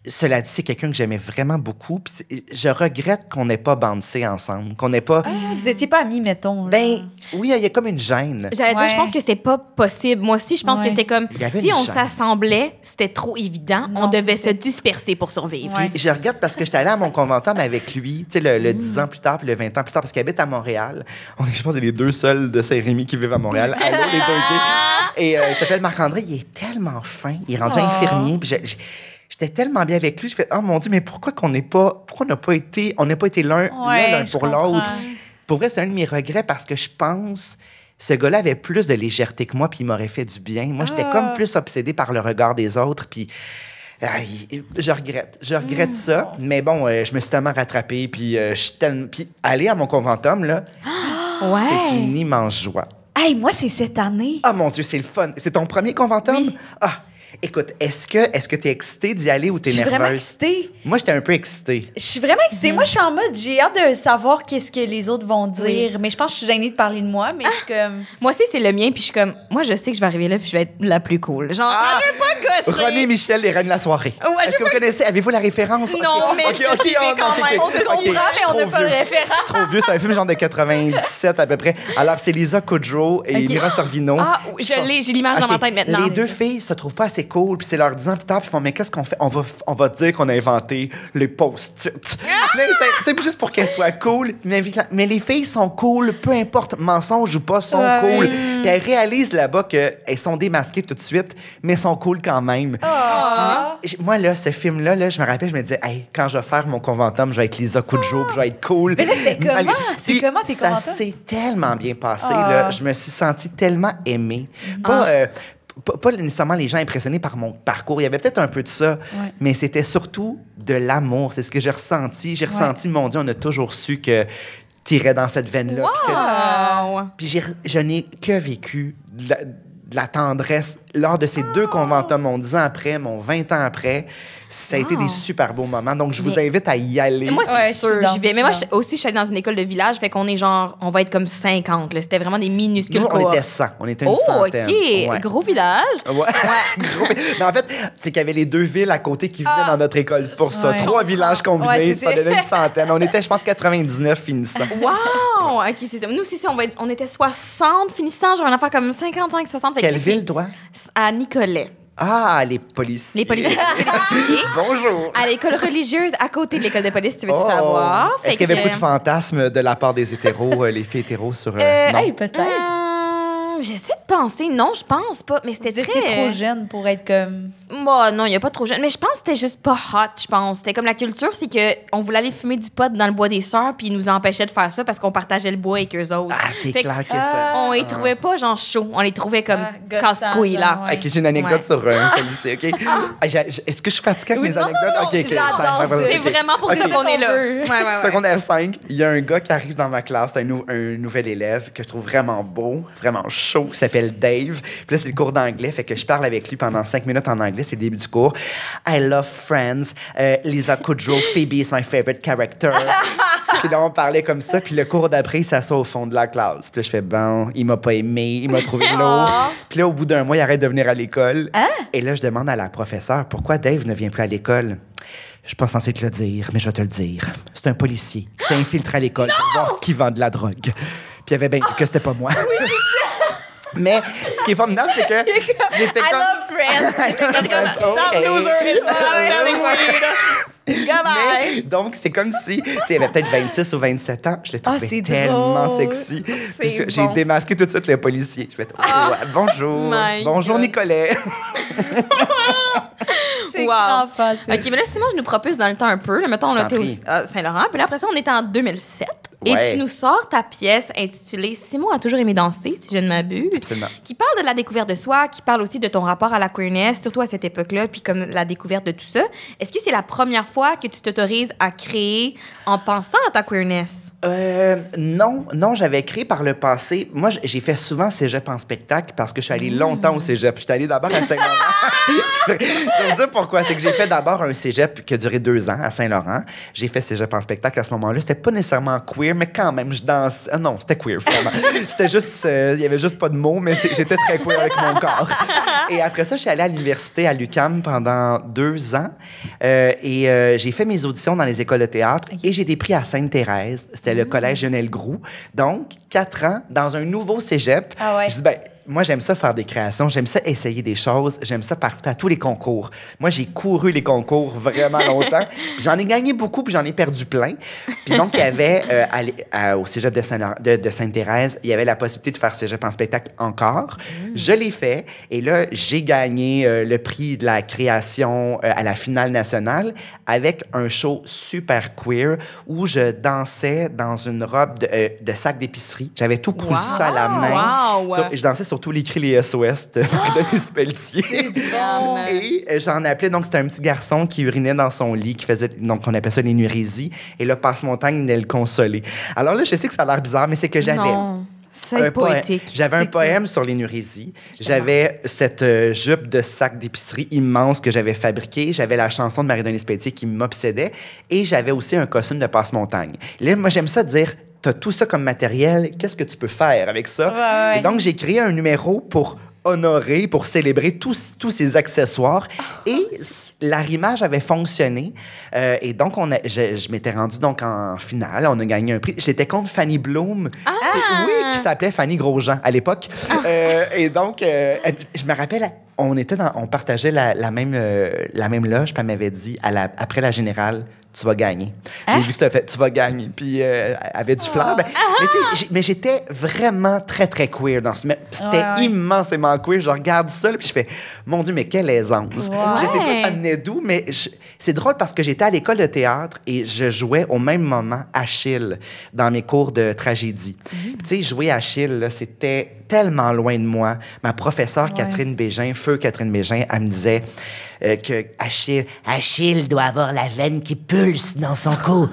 Cela dit, c'est quelqu'un que j'aimais vraiment beaucoup. Puis je regrette qu'on n'ait pas bandé ensemble, qu'on n'ait pas... Vous étiez pas amis, mettons. là. Ben, oui, il y a comme une gêne. J'allais dire, Ouais. je pense que c'était pas possible. Moi aussi, je pense que Ouais. c'était comme, Il y avait si une on gêne. s'assemblait, c'était trop évident. Non, On devait c'est se disperser pour survivre. Ouais. Puis je regrette parce que j'étais allée à mon conventum avec lui, tu sais, le 10 ans plus tard, puis le 20 ans plus tard, parce qu'il habite à Montréal. On est, je pense, les deux seuls de Saint-Rémy qui vivent à Montréal. Allô, les deux gays. Et il s'appelle Marc-André, il est tellement fin. Il est rendu infirmier, puis j'étais tellement bien avec lui. Je fais, oh mon Dieu, mais pourquoi on n'a pas été l'un Ouais, je pour comprends. l'autre? Pour vrai, c'est un de mes regrets parce que je pense... Ce gars-là avait plus de légèreté que moi, puis il m'aurait fait du bien. Moi, j'étais comme plus obsédée par le regard des autres, puis je regrette ça. Mais bon, je me suis tellement rattrapée, puis puis aller à mon conventum, là, c'est une immense joie. Hey, moi, c'est cette année. Ah mon Dieu, c'est le fun. C'est ton premier conventum? Oui. Ah, écoute, est-ce que t'es excitée d'y aller ou t'es Je suis nerveuse? vraiment excitée. Moi, j'étais un peu excitée. Je suis vraiment excitée. Moi, je suis en mode, j'ai hâte de savoir qu'est-ce que les autres vont dire. Mais je pense que je suis gênée de parler de moi, mais je suis comme... Moi aussi, c'est le mien, puis je suis comme, moi, je sais que je vais arriver là, puis je vais être la plus cool. Genre, je vais pas gosser. René Michel, les reines de la soirée. Ouais, Est-ce que vous connaissez? Avez-vous la référence? Non, mais je te suivais quand même. On te comprend, mais on n'a pas le référent. Je suis trop vieux. C'est un film genre de 97 à peu près. Alors, c'est Lisa Kudrow et Mira Sorvino. Ah, j'ai l'image dans ma tête maintenant. Les deux filles se trouvent pas assez cool, puis c'est leur 10 ans plus tard, puis ils font, mais qu'est-ce qu'on fait? On va dire qu'on a inventé les post-it. Là, c'est juste pour qu'elles soient cool. Mais les filles sont cool, peu importe, mensonge ou pas, sont cool. Puis elles réalisent là-bas qu'elles sont démasquées tout de suite, mais sont cool quand même. Puis, moi, là, ce film-là, là, je me rappelle, je me disais, hey, quand je vais faire mon conventum, je vais être Lisa Kudrow, puis je vais être cool. Mais là, c'était comment? C'est Puis comment tes ça conventums? s'est tellement bien passé. Là. Je me suis sentie tellement aimée. Pas nécessairement les gens impressionnés par mon parcours. Il y avait peut-être un peu de ça, mais c'était surtout de l'amour. C'est ce que j'ai ressenti. J'ai ressenti, mon Dieu, on a toujours su que t'irais dans cette veine-là. Wow! Puis je n'ai que vécu de la tendresse lors de ces deux conventums, mon 10 ans après, mon 20 ans après. Ça a été des super beaux moments. Donc, je vous invite à y aller. Moi, c'est Ouais, sûr, je suis j'y vais. dans, Mais moi, je suis aussi, je suis allée dans une école de village, fait qu'on est genre, on va être comme 50. là. C'était vraiment des minuscules Nous, on cohortes. était 100. On était une Oh, centaine. OK. Ouais. Gros village. Ouais. Gros. Mais en fait, c'est qu'il y avait les deux villes à côté qui venaient dans notre école. C'est pour ça. Ouais. 3 villages combinés, Ouais, ça donnait une centaine. On était, je pense, 99 finissants. Wow! OK, c'est ça. Nous aussi, on était 60 finissants, genre une affaire comme 55, 60. Fait quelle ville, toi? À Nicolet. Ah, les policiers. Les policiers. Les policiers. Bonjour. À l'école religieuse, à côté de l'école de police, tu veux tout savoir. Est-ce qu'il y avait beaucoup de fantasmes de la part des hétéros, les filles hétéros sur... non? Hey, peut-être. J'essaie de penser. Non, je pense pas. Mais c'était Vous très... étiez trop jeune pour être comme... Bon, non, il n'y a pas trop jeune. Mais je pense que c'était juste pas hot, je pense. C'était comme la culture, c'est qu'on voulait aller fumer du pot dans le bois des sœurs, puis ils nous empêchaient de faire ça parce qu'on partageait le bois avec eux autres. Ah, c'est Fait clair que que, ça... On les trouvait pas genre chauds. On les trouvait comme gossants, casse-couilles, là. genre, ouais. OK, j'ai une anecdote Ouais. sur un policier, OK? Est-ce que je suis fatiguée avec mes non, anecdotes? non, OK, OK. j'adore ça. C'est vraiment pour OK. ça qu'on est là. veut. Ouais. Secondaire 5, il y a un gars qui arrive dans ma classe, c'est un nouvel élève que je trouve vraiment beau, vraiment chaud, qui s'appelle Dave. Puis là, c'est le cours d'anglais, fait que je parle avec lui pendant 5 minutes en anglais, c'est le début du cours. I love Friends. Lisa Kudrow, Phoebe is my favorite character. Puis là, on parlait comme ça, puis le cours d'après, il s'assoit au fond de la classe. Puis là, je fais, bon, il m'a pas aimé, il m'a trouvé lourd. Puis là, au bout d'un mois, il arrête de venir à l'école. Et là, je demande à la professeure, pourquoi Dave ne vient plus à l'école? Je suis pas censée te le dire, mais je vais te le dire. C'est un policier qui s'est infiltré à l'école pour voir qui vend de la drogue. Puis il avait bien dit que c'était pas moi. Oui, c'est ça. Mais ce qui est formidable, c'est que j'étais comme... I love Mais, donc, c'est comme si, tu sais, il avait peut-être 26 ou 27 ans. Je l'ai trouvé c'est tellement drôle. sexy. C'est J'ai bon. démasqué tout de suite le policier. Je fais, bonjour. my Bonjour, God. Nicolet. C'est Wow. grand facile. OK, mais là, Simon, je nous propose dans le temps un peu. Là, mettons, on Je t'en était prie. à Saint-Laurent. Puis là, après ça, on était en 2007. Ouais. Et tu nous sors ta pièce intitulée Simon a toujours aimé danser, si je ne m'abuse. Absolument. Qui parle de la découverte de soi, qui parle aussi de ton rapport à la queerness, surtout à cette époque-là, puis comme la découverte de tout ça. Est-ce que c'est la première fois que tu t'autorises à créer en pensant à ta queerness? Non, j'avais créé par le passé. Moi, j'ai fait souvent cégep en spectacle parce que je suis allé longtemps au cégep. Je suis allé d'abord à Saint-Laurent. Je vais vous dire pourquoi. C'est que j'ai fait d'abord un cégep qui a duré 2 ans à Saint-Laurent. J'ai fait cégep en spectacle à ce moment-là. C'était pas nécessairement queer, mais quand même, je dansais. Non, c'était queer, vraiment. C'était juste... Il y avait juste pas de mots, mais j'étais très queer avec mon corps. Et après ça, je suis allée à l'université à l'UQAM pendant 2 ans. J'ai fait mes auditions dans les écoles de théâtre et j'ai été pris à Sainte-Thérèse. C'était le collège Lionel Groux. Donc, 4 ans dans un nouveau cégep. Ah ouais. Je dis, ben, moi, j'aime ça faire des créations, j'aime ça essayer des choses, j'aime ça participer à tous les concours. Moi, j'ai couru les concours vraiment longtemps. Puis j'en ai gagné beaucoup, puis j'en ai perdu plein. Puis donc, il y avait, au cégep de Sainte-Thérèse, il y avait la possibilité de faire cégep en spectacle encore. Je l'ai fait, et là, j'ai gagné le prix de la création à la finale nationale avec un show super queer où je dansais dans une robe de sac d'épicerie. J'avais tout cousu ça à la main. Wow! Je dansais sur tous les cris les SOS de Marie-Denise Pelletier. Bon. Et j'en appelais, donc c'était un petit garçon qui urinait dans son lit, qui faisait, donc on appelle ça l'énurésie. Et là, Passe-Montagne venait le consoler. Alors là, je sais que ça a l'air bizarre, mais c'est que j'avais... Non, c'est poétique. J'avais un C'est poème sur l'énurésie. J'avais cette jupe de sac d'épicerie immense que j'avais fabriquée. J'avais la chanson de Marie-Denise Pelletier qui m'obsédait. Et j'avais aussi un costume de Passe-Montagne. Là, moi, j'aime ça dire... Tu as tout ça comme matériel, qu'est-ce que tu peux faire avec ça? Ouais. Et donc, j'ai créé un numéro pour honorer, pour célébrer tous ces accessoires. Et l'arrimage avait fonctionné. Et donc, je m'étais rendue donc en finale. On a gagné un prix. J'étais contre Fanny Bloom. Qui s'appelait Fanny Grosjean à l'époque. Et donc, je me rappelle... On partageait la même loge, puis elle m'avait dit, après la générale, tu vas gagner. J'ai vu que tu as fait, tu vas gagner. Puis elle avait du flair. Mais j'étais vraiment très, très queer dans ce... C'était immensément queer. Je regarde ça, puis je fais, mon Dieu, mais quelle aisance. Je sais pas ça venait d'où, mais c'est drôle parce que j'étais à l'école de théâtre et je jouais au même moment Achille dans mes cours de tragédie. Tu sais, jouer Achille, là, c'était tellement loin de moi. Ma professeure, Catherine Bégin, feu Catherine Bégin, elle me disait que Achille doit avoir la veine qui pulse dans son cou.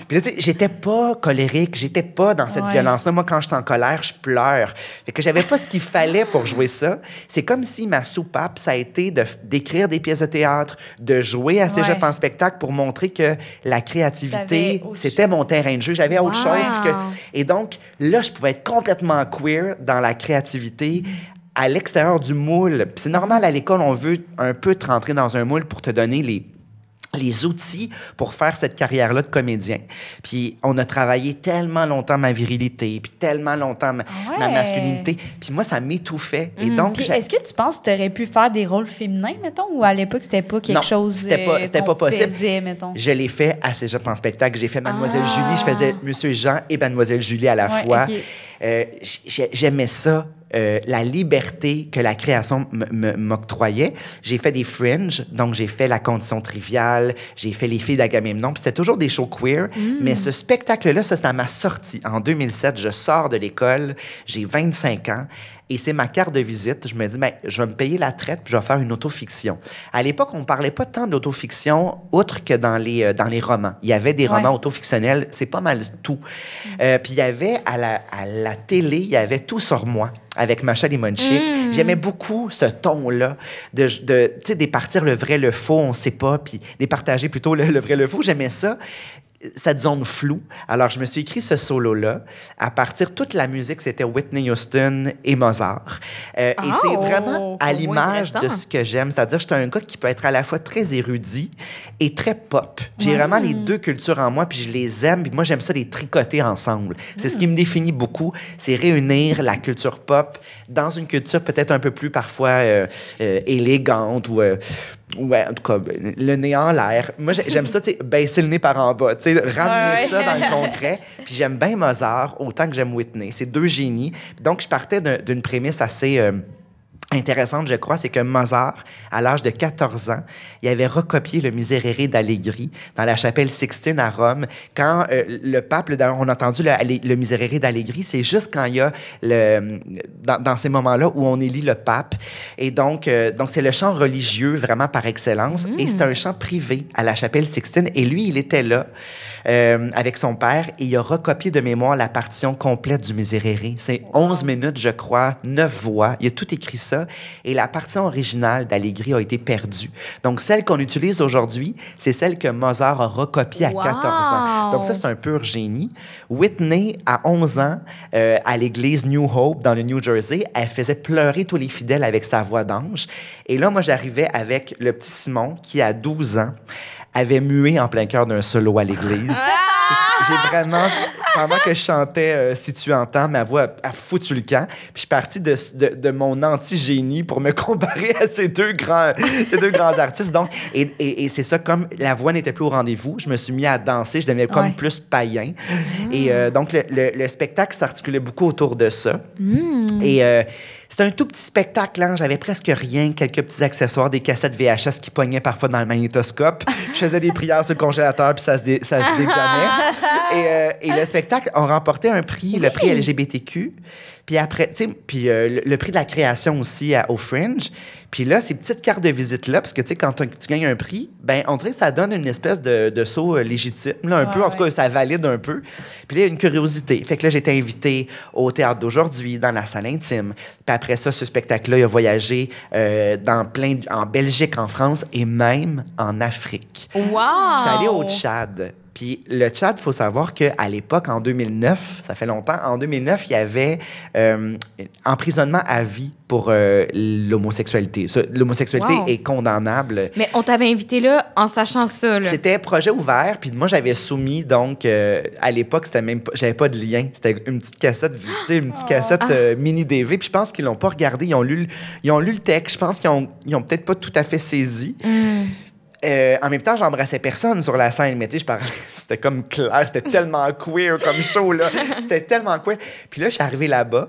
Puis là, tu sais, j'étais pas colérique, j'étais pas dans cette violence-là. Moi, quand j'étais en colère, je pleure. Fait que j'avais pas ce qu'il fallait pour jouer ça. C'est comme si ma soupape, ça a été d'écrire des pièces de théâtre, de jouer à Cégep en spectacle pour montrer que la créativité, c'était mon terrain de jeu. J'avais autre chose. Et donc, là, je pouvais être complètement queer dans la créativité à l'extérieur du moule. Puis c'est normal, à l'école, on veut un peu te rentrer dans un moule pour te donner les outils pour faire cette carrière-là de comédien. Puis on a travaillé tellement longtemps ma virilité, puis tellement longtemps ma masculinité. Puis moi, ça m'étouffait. Et donc, puis est-ce que tu penses que tu aurais pu faire des rôles féminins, mettons, ou à l'époque, c'était pas quelque chose c'était pas possible. faisait, mettons? Je l'ai fait à Cégep en spectacle. J'ai fait Mademoiselle Julie, je faisais Monsieur Jean et Mademoiselle Julie à la fois. Okay. J'aimais ça. La liberté que la création m'octroyait. J'ai fait des fringes, donc j'ai fait La Condition triviale, j'ai fait Les filles d'Agamemnon, puis c'était toujours des shows queer, mais ce spectacle-là, ça, c'est à ma sortie. En 2007, je sors de l'école, j'ai 25 ans, et c'est ma carte de visite. Je me dis, ben, je vais me payer la traite, puis je vais faire une autofiction. À l'époque, on ne parlait pas tant d'autofiction, outre que dans les romans. Il y avait des romans autofictionnels, c'est pas mal tout. Puis il y avait, à la télé, il y avait Tout sur moi, avec Macha Limonchik. J'aimais beaucoup ce ton-là, de départir le vrai, le faux, on ne sait pas, puis départager plutôt le vrai, le faux. J'aimais ça. Cette zone floue. Alors, je me suis écrit ce solo-là. À partir, toute la musique, c'était Whitney Houston et Mozart. Et c'est vraiment à l'image de ce que j'aime. C'est-à-dire, je suis un gars qui peut être à la fois très érudit et très pop. J'ai vraiment les deux cultures en moi, puis je les aime. Puis moi, j'aime ça les tricoter ensemble. C'est ce qui me définit beaucoup. C'est réunir la culture pop dans une culture peut-être un peu plus parfois élégante ou en tout cas, le nez en l'air. Moi, j'aime ça, tu sais, baisser le nez par en bas, tu sais, ramener ça dans le concret. Puis j'aime bien Mozart autant que j'aime Whitney. C'est deux génies. Donc, je partais d'une prémisse assez intéressante, je crois, c'est que Mozart, à l'âge de 14 ans, il avait recopié le Miserere d'Allegri dans la chapelle Sixtine à Rome. Quand le pape, on a entendu le Miserere d'Allegri, c'est juste quand il y a dans ces moments-là où on élit le pape. Et donc c'est le chant religieux vraiment par excellence. Et c'est un chant privé à la chapelle Sixtine. Et lui, il était là avec son père et il a recopié de mémoire la partition complète du Miserere. C'est 11 minutes, je crois, 9 voix. Il a tout écrit ça. Et la partition originale d'Allegri a été perdue. Donc, celle qu'on utilise aujourd'hui, c'est celle que Mozart a recopiée à 14 ans. Donc, ça, c'est un pur génie. Whitney, à 11 ans, à l'église New Hope, dans le New Jersey, elle faisait pleurer tous les fidèles avec sa voix d'ange. Et là, moi, j'arrivais avec le petit Simon, qui, à 12 ans, avait mué en plein cœur d'un solo à l'église. J'ai vraiment, pendant que je chantais Si tu entends, ma voix a foutu le camp. Puis je suis partie de mon anti-génie pour me comparer à ces deux grands artistes. Donc, et c'est ça, comme la voix n'était plus au rendez-vous, je me suis mis à danser, je devenais comme plus païen. Et donc, le spectacle s'articulait beaucoup autour de ça. Et c'était un tout petit spectacle, hein. J'avais presque rien, quelques petits accessoires, des cassettes VHS qui pognaient parfois dans le magnétoscope. Je faisais des prières sur le congélateur, puis ça se déjammait. Et le spectacle a remporté un prix, le prix LGBTQ. Puis après, tu sais, le prix de la création aussi au Fringe. Puis là, ces petites cartes de visite-là, parce que, tu sais, quand tu gagnes un prix, ben on dirait que ça donne une espèce de saut légitime, là, un peu. En tout cas, ça valide un peu. Puis là, il y a une curiosité. Fait que là, j'ai été invitée au Théâtre d'aujourd'hui, dans la salle intime. Puis après ça, ce spectacle-là, il a voyagé en Belgique, en France et même en Afrique. Wow! J'étais allée au Tchad. Puis le Tchad, il faut savoir qu'à l'époque, en 2009, ça fait longtemps, en 2009, il y avait emprisonnement à vie pour l'homosexualité. L'homosexualité est condamnable. Mais on t'avait invité là en sachant ça, là. C'était projet ouvert, puis moi, j'avais soumis, donc, à l'époque, c'était même pas, j'avais pas de lien. C'était une petite cassette, tu sais, une petite cassette mini-DV, puis je pense qu'ils l'ont pas regardé. Ils ont lu le texte. Je pense qu'ils ont peut-être pas tout à fait saisi. En même temps, j'embrassais personne sur la scène, mais tu sais, c'était comme clair, c'était tellement queer comme show, là. C'était tellement queer. Puis là, je suis arrivée là-bas.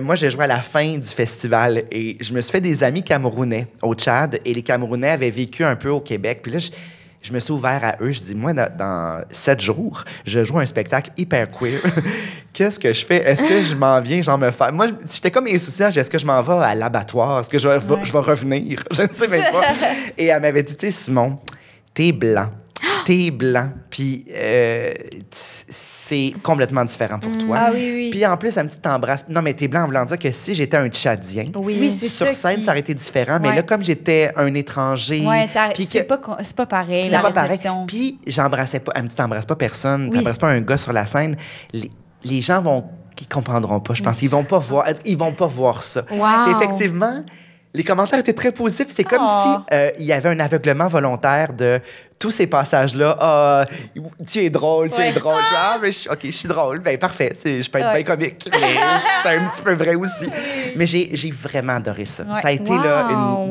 Moi, j'ai joué à la fin du festival et je me suis fait des amis camerounais au Tchad et les Camerounais avaient vécu un peu au Québec. Puis là, je me suis ouvert à eux. Je dis, moi, dans 7 jours, je joue un spectacle hyper queer. Qu'est-ce que je fais? Est-ce que je m'en viens, genre me faire... Moi, j'étais comme insouciant. Est-ce que je m'en vais à l'abattoir? Est-ce que je vais revenir? Je ne sais même pas. Et elle m'avait dit, tu sais, Simon, t'es blanc. T'es blanc. Puis c'est complètement différent pour toi. Ah oui, oui. Puis en plus, elle me dit, t'embrasses. Non, mais t'es blanc en voulant dire que si j'étais un Tchadien, c'est sur scène, ça aurait été différent. Mais là, comme j'étais un étranger... c'est pas pareil, la réception. Puis j'embrassais pas... Elle me dit, t'embrasses pas personne, t'embrasses pas un gars sur la scène. Les gens qui comprendront pas, je pense. Ils vont pas voir ça. Wow. Et effectivement... Les commentaires étaient très positifs. C'est comme si il y avait un aveuglement volontaire de tous ces passages-là. Ah, tu es drôle, tu es drôle. OK, je suis drôle. Ben parfait. Je peux être bien comique, mais c'est un petit peu vrai aussi. Mais j'ai vraiment adoré ça. Ça a été là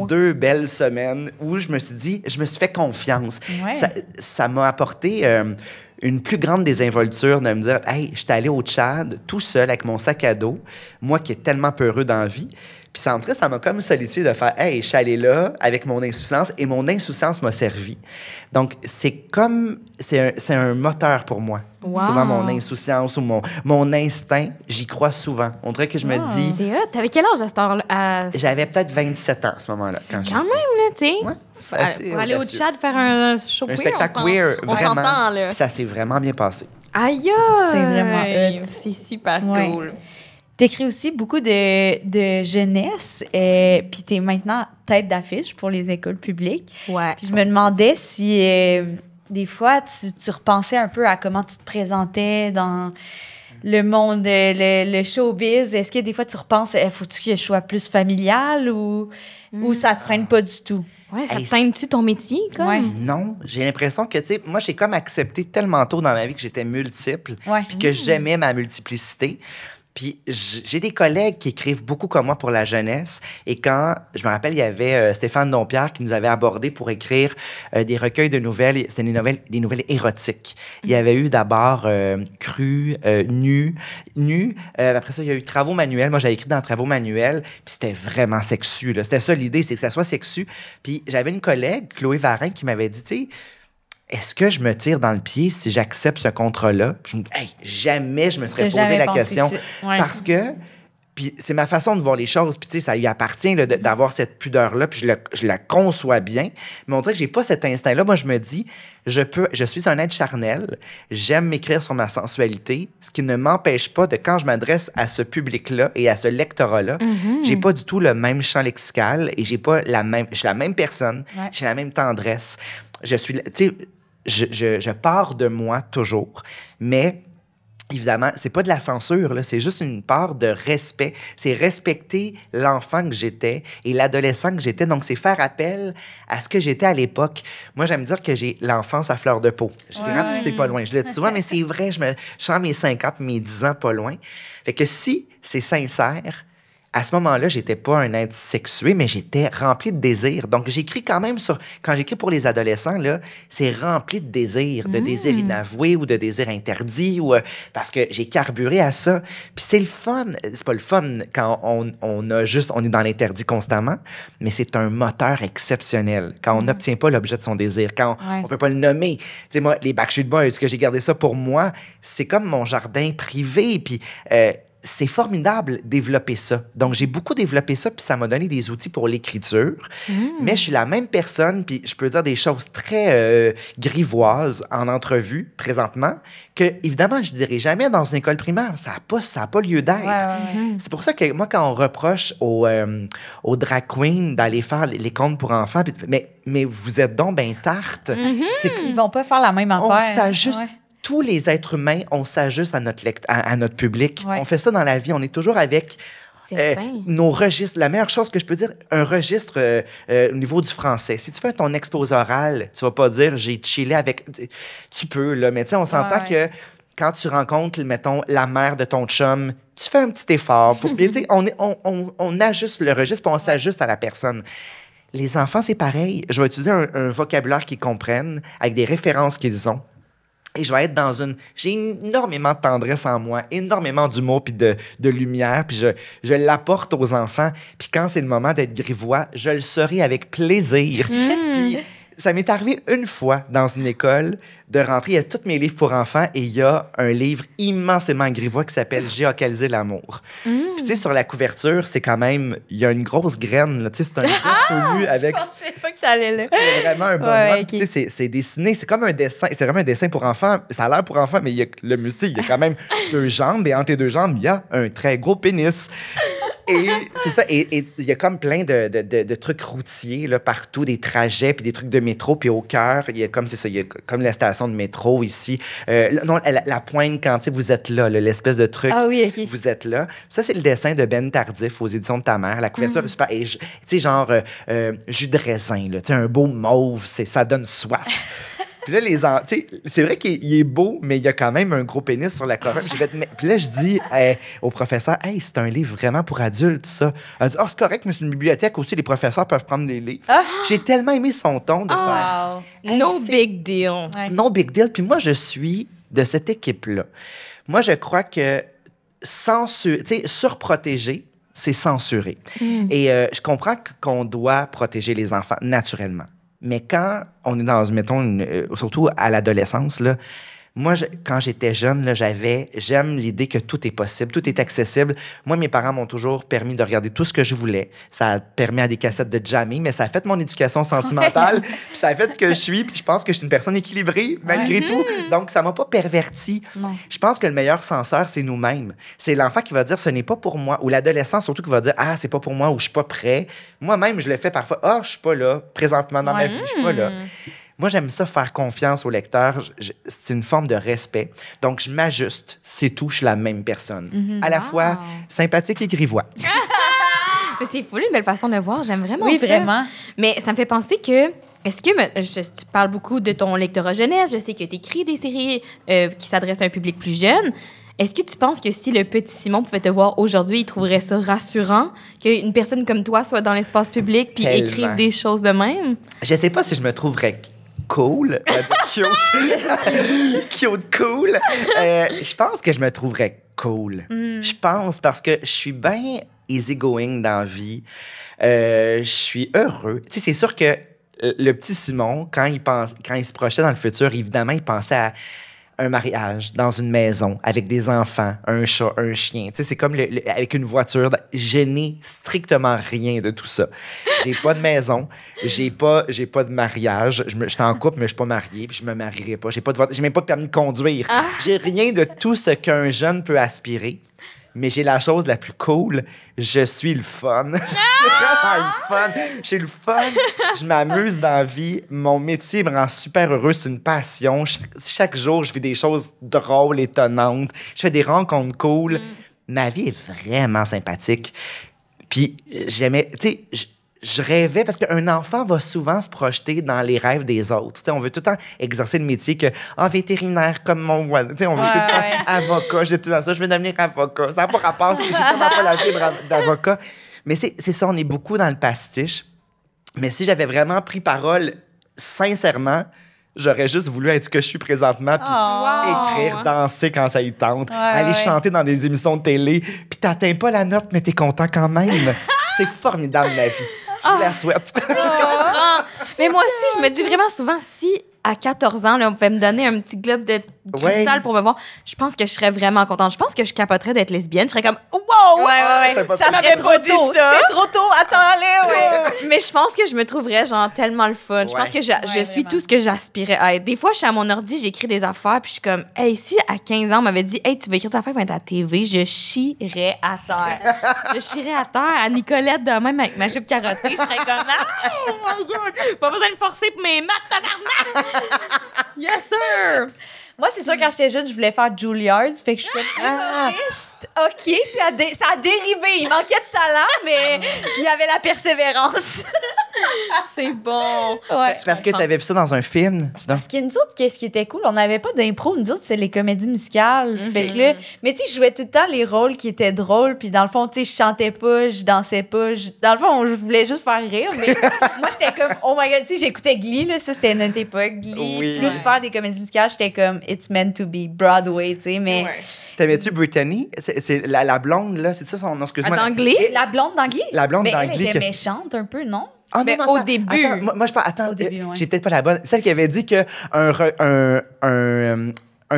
2 belles semaines où je me suis dit, je me suis fait confiance. Ça m'a apporté une plus grande désinvolture de me dire, hey, je suis allé au Tchad tout seul avec mon sac à dos, moi qui est tellement peureux dans la vie. Puis ça m'a comme sollicité de faire, hey, je suis allé là avec mon insouciance et mon insouciance m'a servi. Donc, c'est un moteur pour moi. Souvent, mon insouciance ou mon instinct, j'y crois souvent. On dirait que je me dis... C'est hot. T'avais quel âge à cette heure-là? J'avais peut-être 27 ans à ce moment-là. Quand même, là, tu sais. Pour aller au Tchad faire un show queer, spectacle queer, on vraiment. s'entend, là. Puis ça s'est vraiment bien passé. Aïe! C'est vraiment hot. C'est super cool. T'écris aussi beaucoup de jeunesse, puis t'es maintenant tête d'affiche pour les écoles publiques. Ouais. Puis je me demandais si, des fois, tu repensais un peu à comment tu te présentais dans le monde, le showbiz. Est-ce que des fois, tu repenses, faut-tu que je sois plus familiale ou ça te freine pas du tout? Ouais, ça te teinte-tu ton métier, comme? Ouais. Non, j'ai l'impression que, tu sais, moi, j'ai comme accepté tellement tôt dans ma vie que j'étais multiple, puis que j'aimais ma multiplicité. Puis j'ai des collègues qui écrivent beaucoup comme moi pour la jeunesse. Et quand, je me rappelle, il y avait Stéphane Dompierre qui nous avait abordé pour écrire des recueils de nouvelles. C'était des nouvelles érotiques. Il y avait eu d'abord Cru, Nu. Après ça, il y a eu Travaux manuels. Moi, j'avais écrit dans Travaux manuels. Puis c'était vraiment sexu, là. C'était ça l'idée, c'est que ça soit sexu. Puis j'avais une collègue, Chloé Varin, qui m'avait dit, tu sais, est-ce que je me tire dans le pied si j'accepte ce contrat-là? Je me dis, hey, jamais je me serais posé la question. Parce que, puis c'est ma façon de voir les choses, puis tu sais, ça lui appartient là, d'avoir cette pudeur-là, puis je la conçois bien, mais on dirait que j'ai pas cet instinct-là. Moi, je me dis, je suis un être charnel, j'aime m'écrire sur ma sensualité, ce qui ne m'empêche pas de, quand je m'adresse à ce public-là et à ce lectorat-là, j'ai pas du tout le même champ lexical et j'ai pas je suis la même personne, j'ai la même tendresse. Je suis, tu sais, je pars de moi toujours, mais évidemment, c'est pas de la censure, là, c'est juste une part de respect. C'est respecter l'enfant que j'étais et l'adolescent que j'étais. Donc, c'est faire appel à ce que j'étais à l'époque. Moi, j'aime dire que j'ai l'enfance à fleur de peau. Je dirais, c'est pas loin. Je le dis souvent, mais c'est vrai, je sens mes 5 ans et mes 10 ans pas loin. Fait que si c'est sincère, à ce moment-là, j'étais pas un être sexué, mais j'étais rempli de désir. Donc, j'écris quand même quand j'écris pour les adolescents, là, c'est rempli de désirs inavoués ou de désirs interdits, parce que j'ai carburé à ça. Puis c'est le fun. C'est pas le fun quand on est dans l'interdit constamment, mais c'est un moteur exceptionnel. Quand on n'obtient pas l'objet de son désir, quand on peut pas le nommer. Tu sais, moi, les Backstreet Boys, que j'ai gardé ça pour moi, c'est comme mon jardin privé. Puis, c'est formidable développer ça. Donc, j'ai beaucoup développé ça, puis ça m'a donné des outils pour l'écriture. Mais je suis la même personne, puis je peux dire des choses très grivoises en entrevue, présentement, que, évidemment, je dirais jamais dans une école primaire. Ça n'a pas lieu d'être. C'est pour ça que moi, quand on reproche aux drag queens d'aller faire les contes pour enfants, mais vous êtes donc ben tarte. Ils vont pas faire la même affaire. On s'ajuste. Tous les êtres humains, on s'ajuste à notre public. On fait ça dans la vie. On est toujours avec nos registres. La meilleure chose que je peux dire, un registre au niveau du français. Si tu fais ton exposé oral, tu vas pas dire « j'ai chillé avec ». Tu peux, là, mais tu sais, on s'entend que quand tu rencontres, mettons, la mère de ton chum, tu fais un petit effort. On ajuste le registre puis on s'ajuste à la personne. Les enfants, c'est pareil. Je vais utiliser un vocabulaire qu'ils comprennent avec des références qu'ils ont. Et je vais être j'ai énormément de tendresse en moi, énormément d'humour puis de lumière, puis je l'apporte aux enfants. Puis quand c'est le moment d'être grivois, je le serai avec plaisir. Puis ça m'est arrivé une fois dans une école de rentrer, il y a tous mes livres pour enfants et il y a un livre immensément grivois qui s'appelle « Géocaliser l'amour ». Puis tu sais, sur la couverture, c'est quand même, il y a une grosse graine, là, tu sais, c'est un gars tout nu avec... Je pensais pas que ça allait là. C'est vraiment un bonhomme, tu sais, c'est dessiné, c'est comme un dessin, c'est vraiment un dessin pour enfants, ça a l'air pour enfants, mais il y a le muscle, il y a quand même 2 jambes et entre les 2 jambes, il y a un très gros pénis. Et c'est ça. Et il y a comme plein de trucs routiers là, partout, des trajets, puis des trucs de métro. Puis au cœur, il y a comme, c'est ça, il y a comme la station de métro ici. Non, la pointe quand vous êtes là, l'espèce de truc. Ah oui, OK. Vous êtes là. Ça, c'est le dessin de Ben Tardif aux éditions de ta mère. La couverture est super. Et tu sais, genre jus de raisin, là, tu sais, un beau mauve, ça donne soif. Puis là, c'est vrai qu'il est beau, mais il y a quand même un gros pénis sur la cover. Puis là, je dis au professeur, hey, c'est un livre vraiment pour adultes, ça. Elle dit, c'est correct, mais c'est une bibliothèque aussi, les professeurs peuvent prendre les livres. J'ai tellement aimé son ton de faire. Hey, No big deal. Ouais. No big deal. Puis moi, je suis de cette équipe-là. Moi, je crois que surprotéger, c'est censurer. Et je comprends qu'on doit protéger les enfants naturellement. Mais quand on est dans, mettons, surtout à l'adolescence, là, moi, quand j'étais jeune, là, j'aime l'idée que tout est possible, tout est accessible. Moi, mes parents m'ont toujours permis de regarder tout ce que je voulais. Ça a permis à des cassettes de jammer, mais ça a fait mon éducation sentimentale, puis ça a fait ce que je suis, puis je pense que je suis une personne équilibrée, malgré tout. Donc, ça m'a pas perverti. Non. Je pense que le meilleur censeur, c'est nous-mêmes. C'est l'enfant qui va dire « ce n'est pas pour moi », ou l'adolescent surtout qui va dire « ah, c'est pas pour moi » ou « je suis pas prêt ». Moi-même, je le fais parfois « ah, je suis pas là, présentement dans ma vie, je suis pas là ». Moi, j'aime ça, faire confiance au lecteur. C'est une forme de respect. Donc, je m'ajuste. C'est tout, je suis la même personne. À la fois sympathique et grivois. Mais c'est fou, une belle façon de le voir. J'aime vraiment ça. Oui, vraiment. Mais ça me fait penser que... Est-ce que... tu parles beaucoup de ton lectorat jeunesse. Je sais que tu écris des séries qui s'adressent à un public plus jeune. Est-ce que tu penses que si le petit Simon pouvait te voir aujourd'hui, il trouverait ça rassurant qu'une personne comme toi soit dans l'espace public puis écrive des choses de même? Je sais pas si je me trouverais cool, cute, cute, cool. Je pense que je me trouverais cool. Je pense parce que je suis bien easygoing dans la vie. Je suis heureux. Tu sais, c'est sûr que le petit Simon, quand il se projetait dans le futur, évidemment, il pensait à un mariage dans une maison avec des enfants, un chat, un chien. Tu sais, c'est comme avec une voiture. Je n'ai strictement rien de tout ça. J'ai pas de maison, j'ai pas de mariage. Je suis en couple, mais je suis pas mariée, puis je me marierai pas. J'ai pas de voiture, j'ai même pas de permis de conduire. J'ai rien de tout ce qu'un jeune peut aspirer. Mais j'ai la chose la plus cool, je suis le fun. J'ai vraiment le fun. J'ai le fun. Je m'amuse dans la vie. Mon métier me rend super heureux. C'est une passion. Chaque jour, je vis des choses drôles, étonnantes. Je fais des rencontres cool. Ma vie est vraiment sympathique. Puis j'aimais... Tu sais, je rêvais, parce qu'un enfant va souvent se projeter dans les rêves des autres. T'sais, on veut tout le temps exercer le métier que vétérinaire comme mon voisin. On veut tout le temps avocat. J'ai tout dans ça. Je veux devenir avocat. Ça n'a pas rapport. J'ai tellement pas la fibre d'avocat. Mais c'est ça, on est beaucoup dans le pastiche. Mais si j'avais vraiment pris parole sincèrement, j'aurais juste voulu être ce que je suis présentement, puis écrire, danser quand ça y tente, aller chanter dans des émissions de télé, puis t'atteins pas la note, mais t'es content quand même. C'est formidable, la vie. Je la souhaite. Je comprends. Mais moi aussi, je me dis vraiment souvent, si à 14 ans, là, on pouvait me donner un petit globe de cristal pour me voir, je pense que je serais vraiment contente. Je pense que je capoterais d'être lesbienne. Je serais comme, wow! Ça serait trop tôt. C'était trop tôt. Attends-les, Mais je pense que je me trouverais genre tellement le fun. Je pense que je suis tout ce que j'aspirais à être. Des fois, je suis à mon ordi, j'écris des affaires, puis je suis comme, hey, si à 15 ans, on m'avait dit, hey, tu veux écrire des affaires pour être à la TV, je chierais à terre. Je chierais à terre à Nicolette de même avec ma jupe carottée. Je serais comme, oh my God! Pas besoin de forcer pour mes maths, tabarnak! Yes, sir! Moi, c'est sûr, quand j'étais jeune, je voulais faire Juilliard. Fait que je suis humoriste. OK, ça a dérivé. Il manquait de talent, mais il y avait la persévérance. C'est bon. Ouais. Parce que tu avais vu ça dans un film. Parce que nous autres, qu'est-ce qui était cool? On n'avait pas d'impro. Nous autres, c'est les comédies musicales. Fait que là, mais tu sais, je jouais tout le temps les rôles qui étaient drôles. Puis dans le fond, tu sais, je chantais pas, je dansais pas. Dans le fond, je voulais juste faire rire. Mais moi, j'étais comme, oh my God, tu sais, j'écoutais Glee. Là, ça, c'était notre époque. Glee. Oui. Plus faire des comédies musicales, j'étais comme, it's meant to be Broadway, tu sais. Mais. Ouais. T'avais-tu Brittany? C'est la blonde, là. C'est ça son nom? Excuse-moi. Attends, Glee? La blonde d'Anglais? La blonde mais d'Anglais. Elle était méchante un peu, non? Ah, Mais non, au attends, début. Attends, moi, je parle. Attends, début, ouais. j'ai peut-être pas la bonne. Celle qui avait dit qu'un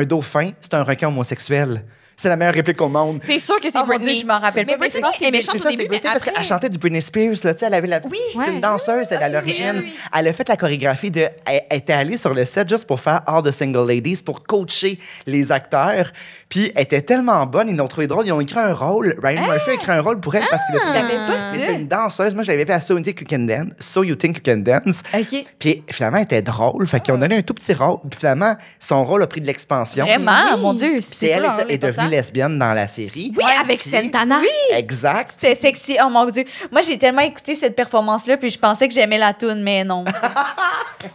dauphin, c'est un requin homosexuel. C'est la meilleure réplique au monde. C'est sûr que c'est Oh mon Britney. Dieu, je m'en rappelle Mais pas, mais Britney je pense que est c'est méchante C'est au ça, c'est début, mais Britney, parce après... qu'elle chantait du Britney Spears, là, tu sais, elle avait la petite c'est une danseuse, elle, à l'origine. Elle a fait la chorégraphie de... Elle était allée sur le set juste pour faire All the Single Ladies, pour coacher les acteurs. Puis elle était tellement bonne, ils l'ont trouvé drôle, ils ont écrit un rôle. Ryan Murphy a écrit un rôle pour elle parce qu'il a J'avais pas ça. c'est une danseuse. Moi, je l'avais fait à So You Think You Can Dance. So You Think You Can Dance. OK. Puis finalement, elle était drôle. Fait qu'ils ont donné un tout petit rôle. Puis finalement, son rôle a pris de l'expansion. Vraiment, mon Dieu. Puis c'est elle cool, est devenue lesbienne dans la série. Oui, avec Santana. Exact. C'était sexy. Oh mon Dieu. Moi, j'ai tellement écouté cette performance-là, puis je pensais que j'aimais la toune, mais non.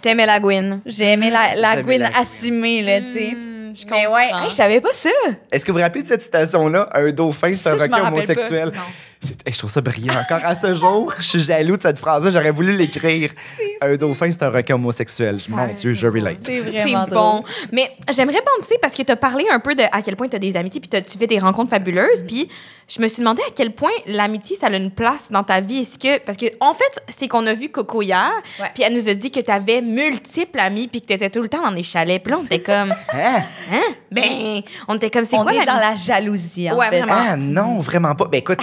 T'aimais la Gwen. J'ai aimé la J'aimais Gwen la Gwen. assumée, là, tu sais. Je Mais ouais, hey, je savais pas ça. Est-ce que vous vous rappelez de cette citation-là? Un dauphin, c'est un Ça, je m'en requin rappelle homosexuel. pas. Non. Je trouve ça brillant. Encore à ce jour, je suis jaloux de cette phrase-là. J'aurais voulu l'écrire. Un dauphin, c'est un requin homosexuel. Mon Dieu, je relate. C'est C'est vraiment bon. drôle. Mais j'aimerais penser, parce que tu as parlé un peu de à quel point tu as des amitiés, puis tu fais des rencontres fabuleuses, puis je me suis demandé à quel point l'amitié, ça a une place dans ta vie. Parce que, en fait, c'est qu'on a vu Coco hier, Ouais. puis elle nous a dit que tu avais multiples amis, puis que tu étais tout le temps dans des chalets. Puis là, on était comme, Hein? ben, on était comme, c'est On quoi est dans l'amitié? la jalousie, en Ouais, fait. vraiment. Ah non, vraiment pas. Ben écoute,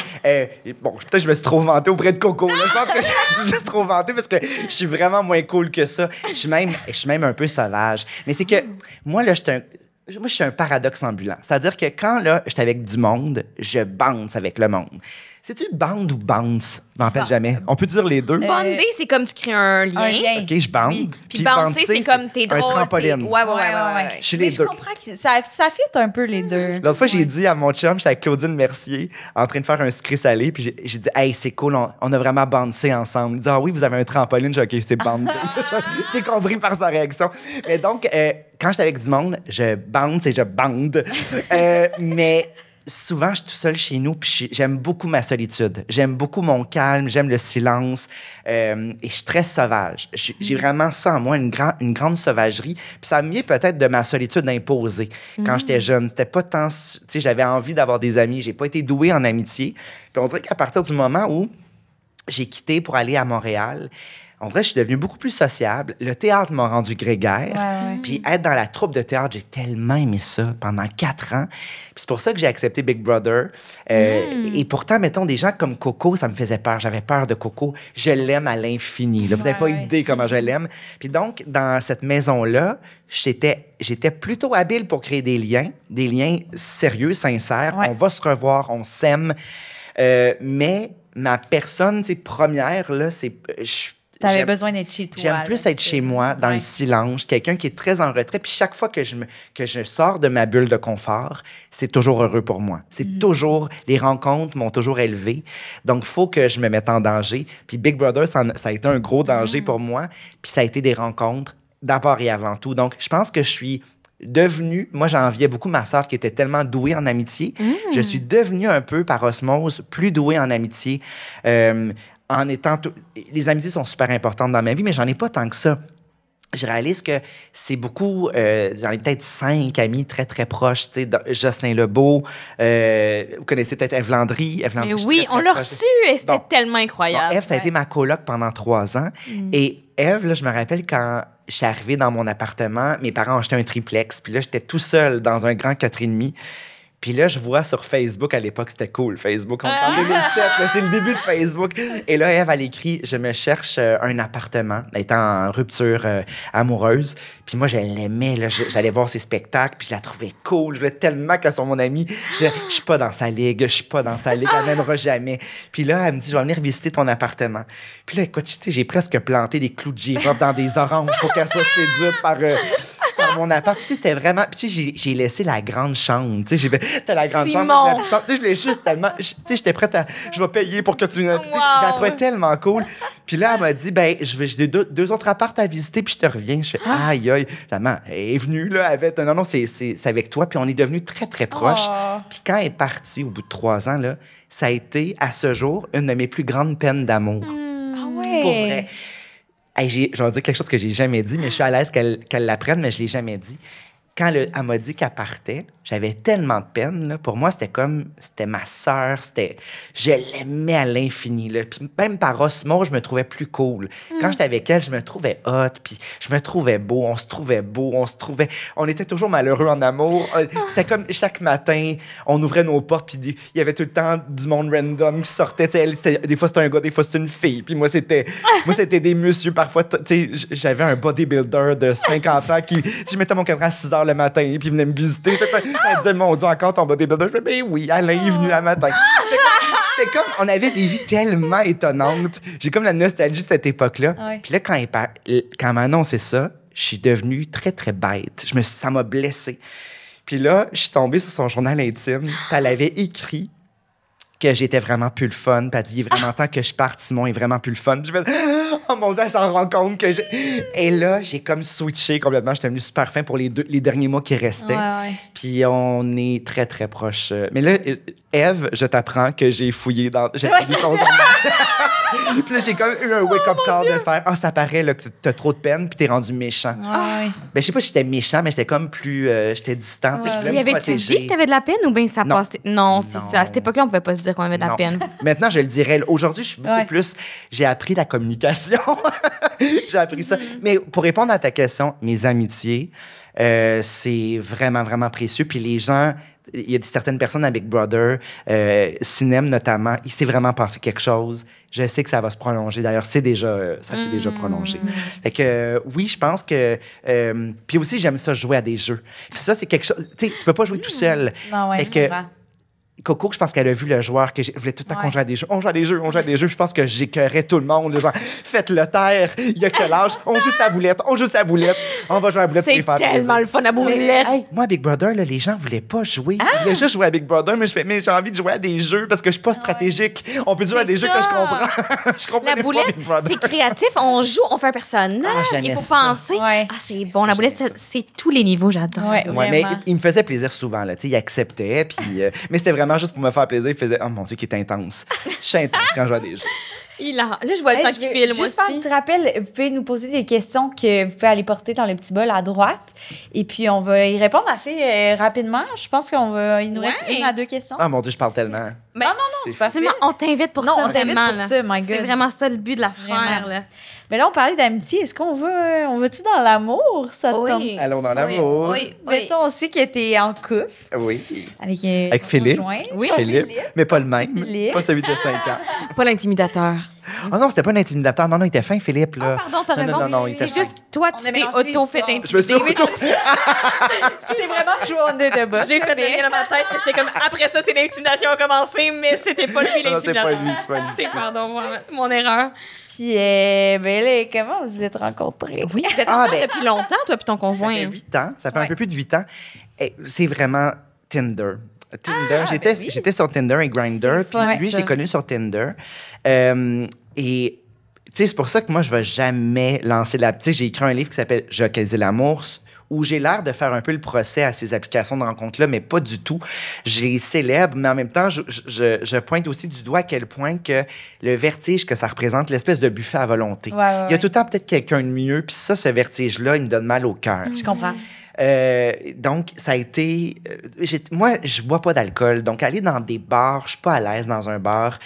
bon, peut-être que je me suis trop vanté auprès de Coco. Là. Je pense que je suis juste trop vanté parce que je suis vraiment moins cool que ça. Je suis même un peu sauvage. Mais c'est que moi, là, je suis un paradoxe ambulant. C'est-à-dire que quand là, j'étais avec du monde, je bounce avec le monde. C'est-tu bande ou bounce? Je m'en rappelle jamais. On peut dire les deux. Bonder, c'est comme tu crées un lien. Un lien. OK, je bande. Oui. Puis bouncer, c'est comme t'es drôle. Un trampoline. t'es- Ouais. Je suis Mais les je deux. comprends que ça fit un peu les deux. L'autre fois, j'ai dit à mon chum, j'étais avec Claudine Mercier, en train de faire un sucré salé, puis j'ai dit, hey, c'est cool, on a vraiment bouncé ensemble. Il dit, ah oui, vous avez un trampoline. J'ai dit, OK, c'est bandé. J'ai compris par sa réaction. Mais donc, quand j'étais avec du monde, je bounce et je bande. Mais souvent, je suis tout seul chez nous, puis j'aime beaucoup ma solitude. J'aime beaucoup mon calme, j'aime le silence. Et je suis très sauvage. J'ai vraiment ça en moi, une grande sauvagerie. Puis ça me vient peut-être de ma solitude imposée. Quand j'étais jeune, c'était pas tant... Tu sais, j'avais envie d'avoir des amis. J'ai pas été douée en amitié. Puis on dirait qu'à partir du moment où j'ai quitté pour aller à Montréal, en vrai, je suis devenue beaucoup plus sociable. Le théâtre m'a rendu grégaire. Ouais. Puis être dans la troupe de théâtre, j'ai tellement aimé ça pendant 4 ans. Puis c'est pour ça que j'ai accepté Big Brother. Et pourtant, mettons, des gens comme Coco, ça me faisait peur. J'avais peur de Coco. Je l'aime à l'infini. Là. Vous n'avez pas idée comment je l'aime. Puis donc, dans cette maison-là, j'étais plutôt habile pour créer des liens sérieux, sincères. Ouais. On va se revoir, on s'aime. Mais ma personne, tu sais, première, là, c'est... T'avais j'aime- besoin d'être chez toi. J'aime là, plus être tu sais. chez moi, dans Ouais. le silence, quelqu'un qui est très en retrait. Puis chaque fois que je sors de ma bulle de confort, c'est toujours heureux pour moi. C'est toujours... Les rencontres m'ont toujours élevé. Donc, il faut que je me mette en danger. Puis Big Brother, ça a été un gros danger pour moi. Puis ça a été des rencontres d'abord et avant tout. Donc, je pense que je suis devenue... Moi, j'enviais beaucoup ma sœur qui était tellement douée en amitié. Je suis devenue un peu, par osmose, plus douée en amitié. En étant... Les amitiés sont super importantes dans ma vie, mais j'en ai pas tant que ça. Je réalise que c'est beaucoup... j'en ai peut-être 5 amis très, très proches. Tu sais, Jocelyn Lebeau, vous connaissez peut-être Ève Landry. Ève Landry, Mais je suis oui, très, on très l'a proche. reçu et c'était Bon. tellement Bon, incroyable. Ève, ça a été ma coloc pendant 3 ans. Et Ève, là, je me rappelle quand je suis arrivée dans mon appartement, mes parents ont acheté un triplex. Puis là, j'étais tout seul dans un grand 4,5. Puis là, je vois sur Facebook, à l'époque, c'était cool, Facebook. On est en 2007, là, c'est le début de Facebook. Et là, Ève, elle écrit « Je me cherche un appartement », étant en rupture amoureuse. Puis moi, je l'aimais, là, j'allais voir ses spectacles, puis je la trouvais cool. Je voulais tellement qu'elle soit mon amie. Je suis pas dans sa ligue, elle m'aimera jamais. Puis là, elle me dit « Je vais venir visiter ton appartement ». Puis là, écoute, tu sais, j'ai presque planté des clous de girofle dans des oranges pour qu'elle soit séduite par mon appart. Tu sais, c'était vraiment... Puis tu sais, j'ai laissé la grande chambre. Tu sais, t'as la grande Simon! chambre. Tu sais, je l'ai juste tellement... Tu sais, j'étais prête à... Je vais payer pour que tu... Tu sais, je la trouvais tellement cool. Puis là, elle m'a dit, ben, j'ai deux autres apparts à visiter, puis je te reviens. Je fais, aïe, aïe. Finalement, elle est venue, là, avec... Non, c'est avec toi. Puis on est devenus très, très proches. Puis quand elle est partie, au bout de 3 ans, là, ça a été, à ce jour, une de mes plus grandes peines d'amour. Ah ouais. Pour vrai. Hey, je vais dire quelque chose que j'ai jamais dit, mais je suis à l'aise qu'elle l'apprenne, mais je l'ai jamais dit. quand elle m'a dit qu'elle partait, j'avais tellement de peine. Là. Pour moi, c'était ma sœur. Je l'aimais à l'infini. Là. Puis même par osmose, je me trouvais plus cool. Quand j'étais avec elle, je me trouvais hot. Puis je me trouvais beau. On se trouvait beau. On était toujours malheureux en amour. C'était comme chaque matin, on ouvrait nos portes. Puis il y avait tout le temps du monde random qui sortait. Des fois, c'était un gars, des fois, c'était une fille. Puis moi, c'était des messieurs. Parfois, j'avais un bodybuilder de 50 ans qui... Je mettais mon cadran à 6 h le matin. Puis il venait me visiter. Elle disait, mon Dieu, encore ton bodybuilder. Je fais, ben oui, Alain est venu le matin. C'était comme, on avait des vies tellement étonnantes. J'ai comme la nostalgie de cette époque-là. Ouais. Puis là, quand elle m'a annoncé ça, je suis devenue très, très bête. Ça m'a blessée. Puis là, je suis tombée sur son journal intime. Puis elle avait écrit que j'étais vraiment plus le fun. Puis elle dit, il est vraiment temps que je parte, Simon est vraiment plus le fun. Je fais, oh mon Dieu, elle s'en rend compte que j'ai... Et là, j'ai comme switché complètement. J'étais venue super fin pour les derniers mois qui restaient. Ouais. Puis on est très, très proches. Mais là, Ève, je t'apprends que j'ai fouillé dans... J'ai fouillé ton journal. Puis là, j'ai comme eu un wake-up call de faire, ça paraît là, que t'as trop de peine, puis t'es rendu méchant. Ouais. Ben, je sais pas si j'étais méchant, mais j'étais comme plus... j'étais distant. Tu sais, je voulais Y me avait-tu protéger. dit que t'avais de la peine ou bien ça Non. passe? Non, c'est Non. ça. À cette époque-là, on pouvait pas se dire qu'on avait de la Non. peine. Maintenant, je le dirais. Aujourd'hui, je suis beaucoup Ouais. plus... J'ai appris la communication. J'ai appris ça. Mais pour répondre à ta question, mes amitiés, c'est vraiment, vraiment précieux. Puis les gens... Il y a certaines personnes à Big Brother, Cinem notamment, il s'est vraiment passé quelque chose. Je sais que ça va se prolonger. D'ailleurs, ça s'est déjà prolongé. Fait que oui, je pense que... puis aussi, j'aime ça jouer à des jeux. Puis ça, c'est quelque chose... Tu sais, tu peux pas jouer tout seul. Non, ouais, Fait je que comprends. Coco, je pense qu'elle a vu le joueur que je voulais tout le temps qu'on joue à des jeux. On joue à des jeux. Je pense que j'écœurais tout le monde. Genre, faites-le taire. Il y a quel âge? On joue sa boulette. On va jouer à la boulette pour C'est les faire tellement plaisir. le fun à Mais, boulette. hey, moi, à Big Brother, là, les gens voulaient pas jouer. Ils voulaient juste jouer à Big Brother, mais j'ai envie de jouer à des jeux parce que je suis pas stratégique. On peut jouer à des jeux que je comprends. Je comprends La pas boulette, Big Brother. c'est créatif. On joue, on fait un personnage. j'aimais Il faut ça. penser. Ouais. Ah, c'est bon. La boulette, c'est tous les niveaux. J'adore. Ouais, Ouais, mais vraiment. il me faisait plaisir souvent. Là, il acceptait. Puis, mais c'était vraiment juste pour me faire plaisir. Il faisait, oh mon Dieu, qui est intense. Je suis intense quand je joue à des jeux. Là, je vois le Hey, temps je qu'il veux file, moi juste faire un aussi. petit rappel, vous pouvez nous poser des questions que vous pouvez aller porter dans le petit bol à droite. Et puis, on va y répondre assez rapidement. Je pense il nous reste Ouais. 1 à 2 questions. Ah mon Dieu, je parle tellement. Mais non, c'est pas Simon, on t'invite pour Non, ça, on t'invite vraiment. pour là. ça, my God. C'est vraiment ça le but de l'affaire. Vraiment. Là. Mais là, on parlait d'amitié. Est-ce qu'on veut-tu dans l'amour, ça te tente? Allons dans l'amour. Oui. Mettons aussi que t'es en couple Oui. avec Avec Philippe. conjoint. Oui. Philippe, mais pas le même. Philippe. Pas celui de 5 ans. Pas l'intimidateur. Oh non, c'était pas un intimidateur. Non, il était fin, Philippe. Là. Ah, pardon, t'as Non, raison. non, il était C'est fin. juste que toi, On tu a t'es mélangé les auto-fait histoires. Je me suis intimider. C'était vraiment joué en deux de bas. J'ai fait rien dans ma tête. J'étais comme, après ça, c'est l'intimidation a commencé, mais c'était pas lui Non, c'est pas l'intimidateur. lui, c'est pas lui. C'est, pardon, mon erreur. Puis, ben là, comment vous êtes rencontrés? Oui, vous êtes Ah, ensemble ben- depuis longtemps, toi puis ton Ça conjoint. fait 8 ans. Ça fait un Ouais. peu plus de 8 ans. Et c'est vraiment Tinder. J'étais sur Tinder et Grindr. Puis fun, lui, je ça. l'ai connu sur Tinder. Et tu sais, c'est pour ça que moi, je ne vais jamais lancer la... Tu sais, j'ai écrit un livre qui s'appelle « Je caisais l'amour », où j'ai l'air de faire un peu le procès à ces applications de rencontres-là, mais pas du tout. Je les célèbre, mais en même temps, je pointe aussi du doigt à quel point que le vertige que ça représente, l'espèce de buffet à volonté. Ouais, ouais, Il y a ouais. tout le temps peut-être quelqu'un de mieux, puis ça, ce vertige-là, il me donne mal au cœur. Je comprends. Donc, ça a été... moi, je bois pas d'alcool. Donc, aller dans des bars, je suis pas à l'aise dans un bar.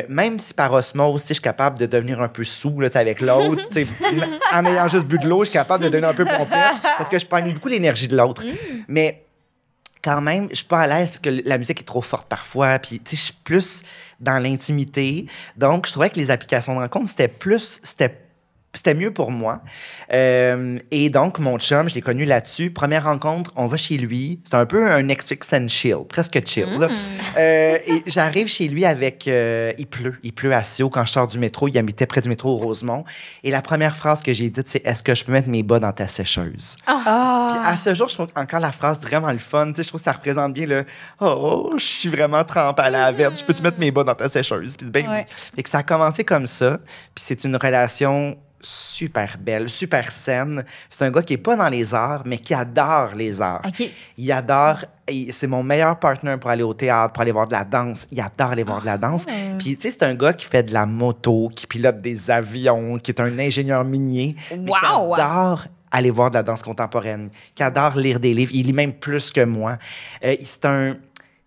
Même si par osmose, tu sais, je suis capable de devenir un peu saoul là, avec l'autre. Tu sais, en ayant juste bu de l'eau, je suis capable de devenir un peu pompette parce que je prends beaucoup l'énergie de l'autre. Mais quand même, je suis pas à l'aise parce que la musique est trop forte parfois. Puis, tu sais, je suis plus dans l'intimité. Donc, je trouvais que les applications de rencontre, c'était mieux pour moi. Et donc, mon chum, je l'ai connu là-dessus. Première rencontre, on va chez lui. C'est un peu un Netflix and chill, presque chill. Là. Et j'arrive chez lui avec... il pleut à Sio quand je sors du métro. Il habitait près du métro au Rosemont. Et la première phrase que j'ai dite, c'est « Est-ce que je peux mettre mes bas dans ta sécheuse? » Puis à ce jour, je trouve encore la phrase vraiment le fun. Tu sais, je trouve que ça représente bien le « Oh, je suis vraiment trempée à la verte. Je peux-tu mettre mes bas dans ta sécheuse? » Puis ben Ouais. oui. Et que ça a commencé comme ça. Puis c'est une relation super belle, super saine. C'est un gars qui est pas dans les arts, mais qui adore les arts. OK. Il adore... C'est mon meilleur partner pour aller au théâtre, pour aller voir de la danse. Il adore aller voir de la danse. Puis, tu sais, c'est un gars qui fait de la moto, qui pilote des avions, qui est un ingénieur minier. mais qui Wow! adore aller voir de la danse contemporaine, qui adore lire des livres. Il lit même plus que moi.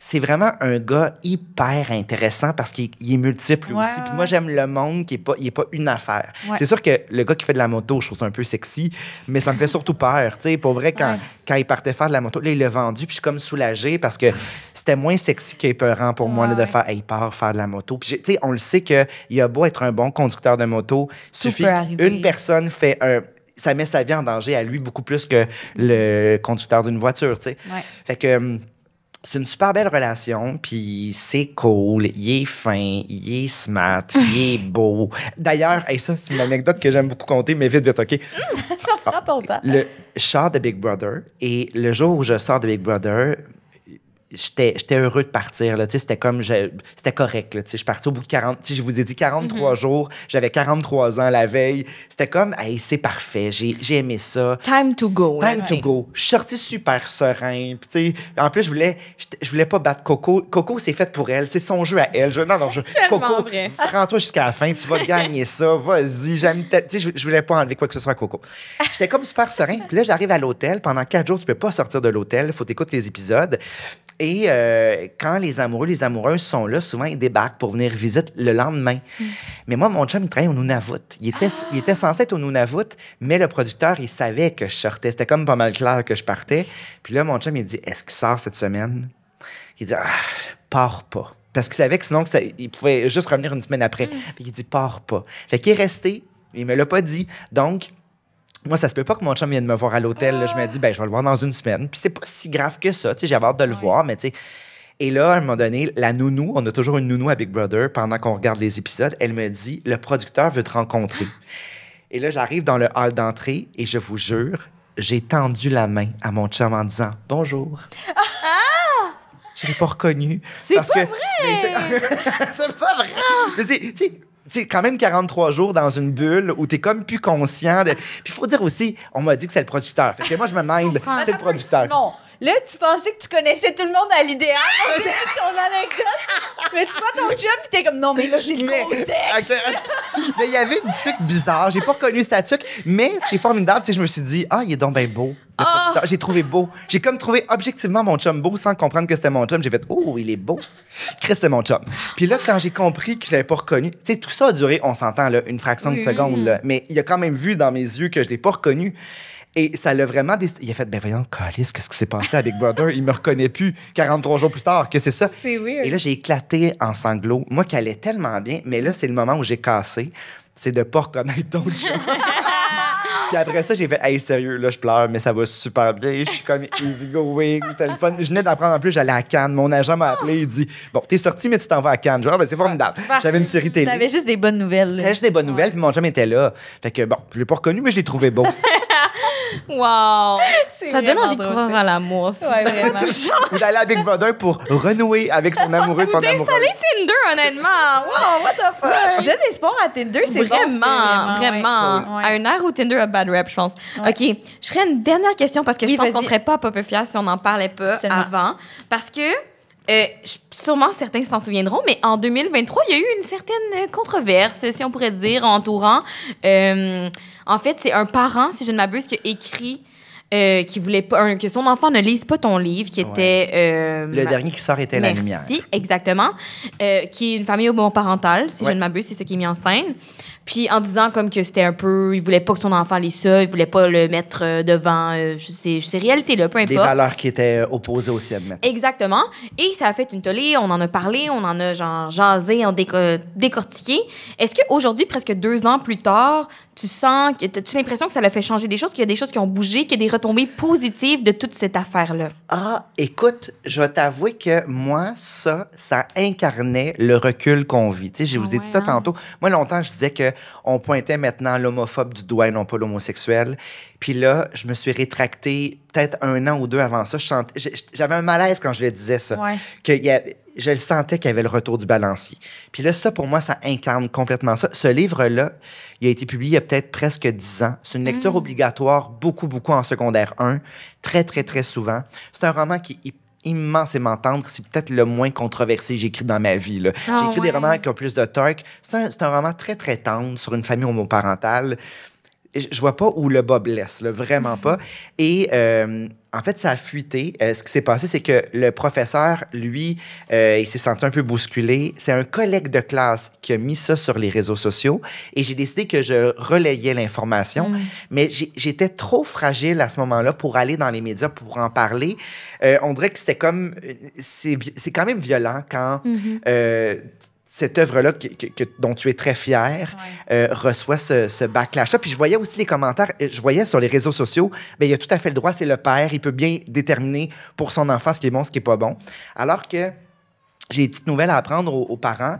C'est vraiment un gars hyper intéressant parce qu'il est multiple aussi. Puis moi, j'aime le monde qui est pas une affaire. Ouais. C'est sûr que le gars qui fait de la moto, je trouve ça un peu sexy, mais ça me fait surtout peur. Tu sais, pour vrai, quand il partait faire de la moto, là, il l'a vendu, puis je suis comme soulagée parce que c'était moins sexy qu'épeurant pour moi là, de faire, il part faire de la moto. Puis, tu sais, on le sait qu'il a beau être un bon conducteur de moto, suffit qu'une personne fait ça met sa vie en danger à lui beaucoup plus que le conducteur d'une voiture, tu sais. Ouais. Fait que c'est une super belle relation, puis c'est cool, il est fin, il est smart, il est beau. D'ailleurs, ça, c'est une anecdote que j'aime beaucoup conter, mais vite, OK? Prends ton temps. Je sors de Big Brother, et le jour où je sors de Big Brother, j'étais heureux de partir. Là. C'était comme... C'était correct. Là. Je suis parti au bout de 40... Je vous ai dit 43 jours. J'avais 43 ans la veille. C'était comme... Hey, c'est parfait. J'ai aimé ça. Time to go. Time to go. Je suis sorti super serein. Puis, en plus, je voulais pas battre Coco. Coco, c'est fait pour elle. C'est son jeu à elle. Coco, prends-toi jusqu'à la fin. Tu vas gagner ça. Vas-y. Je voulais pas enlever quoi que ce soit à Coco. J'étais comme super serein. Puis là, j'arrive à l'hôtel. Pendant 4 jours, tu peux pas sortir de l'hôtel. Il faut t'écouter les épisodes. Et quand les amoureuses sont là, souvent, ils débarquent pour venir visiter le lendemain. Mais moi, mon chum, il travaille au Nunavut. Il était censé être au Nunavut, mais le producteur, il savait que je sortais. C'était comme pas mal clair que je partais. Puis là, mon chum, il dit, est-ce qu'il sort cette semaine? Il dit, pars pas. Parce qu'il savait que sinon, il pouvait juste revenir une semaine après. Puis il dit, pars pas. Fait qu'il est resté. Il me l'a pas dit. Donc, moi, ça se peut pas que mon chum vienne me voir à l'hôtel. Je me dis, je vais le voir dans une semaine. Puis c'est pas si grave que ça. J'avais hâte de le voir, mais tu sais. Et là, à un moment donné, la nounou, on a toujours une nounou à Big Brother pendant qu'on regarde les épisodes, elle me dit, le producteur veut te rencontrer. Et là, j'arrive dans le hall d'entrée et je vous jure, j'ai tendu la main à mon chum en disant, bonjour. Je l'ai pas reconnu. C'est pas vrai! C'est pas vrai! Mais c'est quand même 43 jours dans une bulle où t'es comme plus conscient de... Puis il faut dire aussi, on m'a dit que c'est le producteur. Fait que moi, je me mind, c'est le producteur. Simon, là, tu pensais que tu connaissais tout le monde à l'idéal avec ton anecdote. Mais tu vois ton job pis t'es comme, non, mais là, c'est le contexte. Mais il y avait une tuque bizarre. J'ai pas reconnu sa tuque. Mais ce qui est formidable, je me suis dit, il est donc bien beau. Le producteur, j'ai trouvé beau. J'ai comme trouvé objectivement mon chum beau sans comprendre que c'était mon chum. J'ai fait, il est beau. Chris, c'est mon chum. Puis là, quand j'ai compris que je l'avais pas reconnu, tu sais, tout ça a duré, on s'entend, là, une fraction de seconde. Là, mais il a quand même vu dans mes yeux que je l'ai pas reconnu. Et ça l'a vraiment... Il a fait, voyons, Calice, qu'est-ce qui s'est passé à Big Brother? Il me reconnaît plus 43 jours plus tard, que c'est ça. C'est weird. Et là, j'ai éclaté en sanglots. Moi, qui allait tellement bien, mais là, c'est le moment où j'ai cassé. C'est de pas reconnaître d'autres gens. Puis après ça, j'ai fait, hey, sérieux, là, je pleure, mais ça va super bien. Je suis comme easy going, c'était le fun. Je venais d'apprendre en plus, j'allais à Cannes. Mon agent m'a appelé, il dit, bon, t'es sorti, mais tu t'en vas à Cannes. Genre, c'est formidable. J'avais une série télé. T'avais juste des bonnes nouvelles. J'avais juste des bonnes nouvelles, puis mon chum était là. Fait que, bon, je l'ai pas reconnu, mais je l'ai trouvé beau. Wow! Ça donne envie de croire à l'amour. Ouais, vraiment. Ou d'aller à Big Brother pour renouer avec son amoureux de son amoureuse. D'installer Tinder, honnêtement. Wow, what the fuck? Tu donnes espoir à Tinder, c'est vraiment. Ouais. À une ère où Tinder a bad rap, je pense. Ouais. OK, je ferais une dernière question parce que je pense qu'on serait pas fiers si on n'en parlait pas avant. Parce que sûrement certains s'en souviendront, mais en 2023, il y a eu une certaine controverse, si on pourrait dire, entourant. En fait, c'est un parent, si je ne m'abuse, qui a écrit qui voulait pas que son enfant ne lise pas ton livre, qui était... le dernier qui sort était La Lumière. Merci, exactement. Qui est une famille homoparentale, si je ne m'abuse, c'est ce qui est mis en scène. Puis en disant comme que c'était un peu... Il voulait pas que son enfant lise ça, il voulait pas le mettre devant ces réalités-là, peu importe. Des valeurs qui étaient opposées aux siennes, maintenant. Exactement. Et ça a fait une tollée, on en a parlé, on en a genre jasé, on décortiqué. Est-ce qu'aujourd'hui, presque 2 ans plus tard, tu sens, as-tu l'impression que ça l'a fait changer des choses, qu'il y a des choses qui ont bougé, qu'il y a des retombées positives de toute cette affaire-là? Écoute, je vais t'avouer que moi, ça incarnait le recul qu'on vit. Tu sais, je vous ai dit ça tantôt. Moi, longtemps, je disais qu'on pointait maintenant l'homophobe du doigt et non pas l'homosexuel. Puis là, je me suis rétractée peut-être 1 an ou 2 avant ça. J'avais un malaise quand je le disais, ça. Ouais. Je le sentais qu'il y avait le retour du balancier. Puis là, ça, pour moi, ça incarne complètement ça. Ce livre-là, il a été publié il y a peut-être presque 10 ans. C'est une lecture obligatoire, beaucoup en secondaire 1, très, très, très souvent. C'est un roman qui est immensément tendre. C'est peut-être le moins controversé que j'ai écrit dans ma vie. Là. J'ai écrit des romans qui ont plus de torque. C'est un roman très, très tendre sur une famille homoparentale. je vois pas où le bas blesse, là, vraiment pas. Et en fait, ça a fuité. Ce qui s'est passé, c'est que le professeur, lui, il s'est senti un peu bousculé. C'est un collègue de classe qui a mis ça sur les réseaux sociaux et j'ai décidé que je relayais l'information. Mais j'étais trop fragile à ce moment-là pour aller dans les médias, pour en parler. On dirait que c'était comme... C'est quand même violent quand... cette œuvre-là dont tu es très fière reçoit ce backlash-là. Puis je voyais aussi les commentaires, je voyais sur les réseaux sociaux, bien, il a tout à fait le droit, c'est le père, il peut bien déterminer pour son enfant ce qui est bon, ce qui n'est pas bon. Alors que j'ai une petite nouvelle à apprendre aux parents,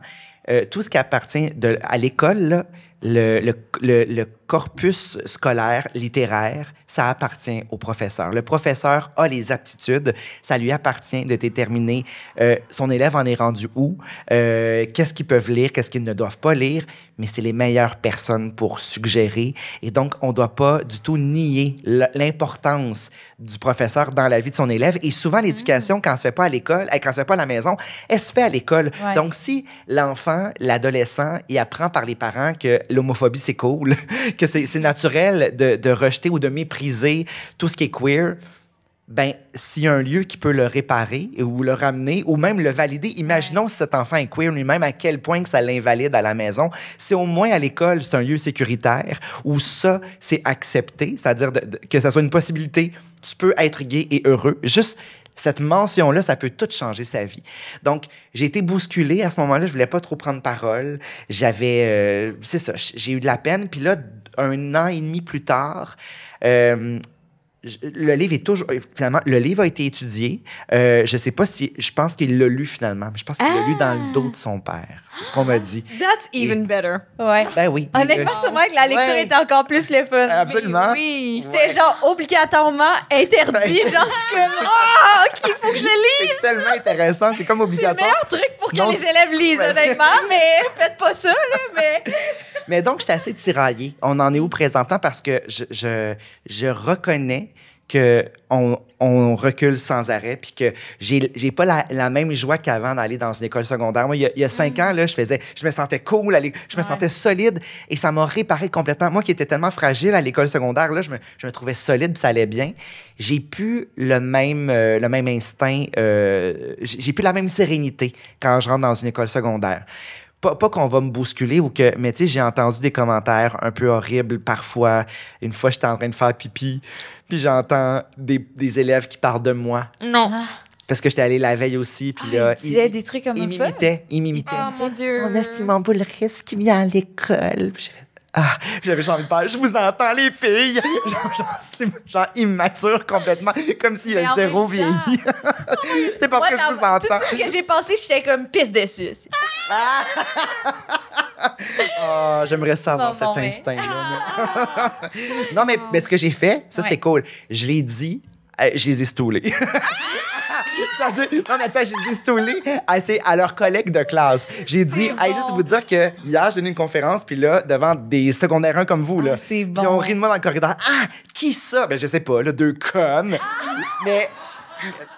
tout ce qui appartient à l'école, là, le corpus scolaire, littéraire, ça appartient au professeur. Le professeur a les aptitudes, ça lui appartient de déterminer son élève en est rendu où, qu'est-ce qu'ils peuvent lire, qu'est-ce qu'ils ne doivent pas lire, mais c'est les meilleures personnes pour suggérer. Et donc, on ne doit pas du tout nier l'importance du professeur dans la vie de son élève. Et souvent, l'éducation, quand elle ne se fait pas à l'école, quand elle ne se fait pas à la maison, elle se fait à l'école. Ouais. Donc, si l'enfant, l'adolescent, il apprend par les parents que l'homophobie, c'est cool, que c'est naturel de rejeter ou de mépriser tout ce qui est queer, ben s'il y a un lieu qui peut le réparer ou le ramener ou même le valider, imaginons si cet enfant est queer lui-même, à quel point que ça l'invalide à la maison. C'est au moins à l'école, c'est un lieu sécuritaire où ça, c'est accepté, c'est-à-dire que ça soit une possibilité, tu peux être gay et heureux. Juste cette mention-là, ça peut tout changer sa vie. Donc, j'ai été bousculée à ce moment-là. Je voulais pas trop prendre parole. J'avais... c'est ça, j'ai eu de la peine. Puis là, 1 an et demi plus tard... le livre est toujours... Finalement, le livre a été étudié. Je sais pas si... Je pense qu'il l'a lu finalement. Mais je pense qu'il l'a lu dans le dos de son père. C'est ce qu'on m'a dit. That's even better. Ouais. Ben oui. Honnêtement, sûrement que la lecture était encore plus le fun. Absolument. Oui, c'était genre obligatoirement interdit. Genre, c'est comme, OK, il faut que je le lise. C'est tellement intéressant. C'est comme C'est le obligatoire. meilleur truc pour Sinon, que les élèves lisent, honnêtement, mais faites pas ça, là, mais... Mais donc, j'étais assez tiraillée. On en est où présentement parce que je reconnais qu'on recule sans arrêt puis que j'ai pas la même joie qu'avant d'aller dans une école secondaire. Moi, il y a 5 ans, là, je me sentais cool, je me sentais solide et ça m'a réparé complètement. Moi qui étais tellement fragile à l'école secondaire, là, je me trouvais solide, ça allait bien. J'ai plus le même instinct, j'ai plus la même sérénité quand je rentre dans une école secondaire. Pas qu'on va me bousculer ou que... Mais tu sais, j'ai entendu des commentaires un peu horribles parfois. Une fois, j'étais en train de faire pipi, puis j'entends des élèves qui parlent de moi. Non. Parce que j'étais allée la veille aussi, puis là... Il disait des trucs homophobes? Il m'imitait. Oh mon Dieu. On a Simon Boulris qui vient à l'école. Puis j'ai fait... j'avais envie de faire, je vous entends, les filles! genre immature complètement, comme s'il a zéro vieilli. C'est parce que je vous entends. Tout ce que j'ai pensé, j'étais comme pisse dessus. J'aimerais savoir cet instinct-là. Non, mais ce que j'ai fait, ça, c'était cool. Je l'ai dit, je les ai stoulés. Non, mais attends, j'ai dit stoulés à leurs collègues de classe. J'ai dit, juste vous dire que hier, j'ai donné une conférence, puis là, devant des secondaires 1 comme vous, là. C'est bon. Puis on rit de moi dans le corridor. Qui ça? Ben, je sais pas, là, 2 connes. Mais.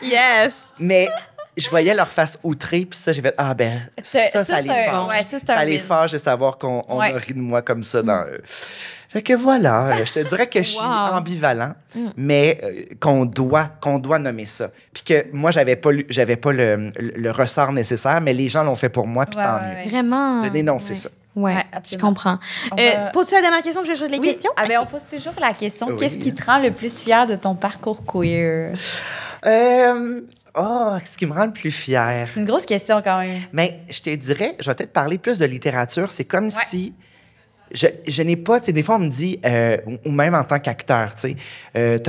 Yes! Mais. Je voyais leur face outrée, puis ça, j'ai fait, ça les fâche. Ça les fâche de savoir qu'on a ri de moi comme ça dans... Fait que voilà, je te dirais que je suis ambivalent, mais qu'on doit nommer ça. Puis que moi, j'avais pas le ressort nécessaire, mais les gens l'ont fait pour moi, puis tant mieux. Vraiment. De dénoncer ça. Ouais, je absolument. comprends. Pose-tu la dernière question que je choisis les questions? Ben, on pose toujours la question, Oui. qu'est-ce qui te rend le plus fier de ton parcours queer? Ce qui me rend le plus fier. C'est une grosse question quand même. Mais je te dirais, je vais peut-être parler plus de littérature. C'est comme si je n'ai pas, tu sais, des fois on me dit, ou même en tant qu'acteur, tu sais,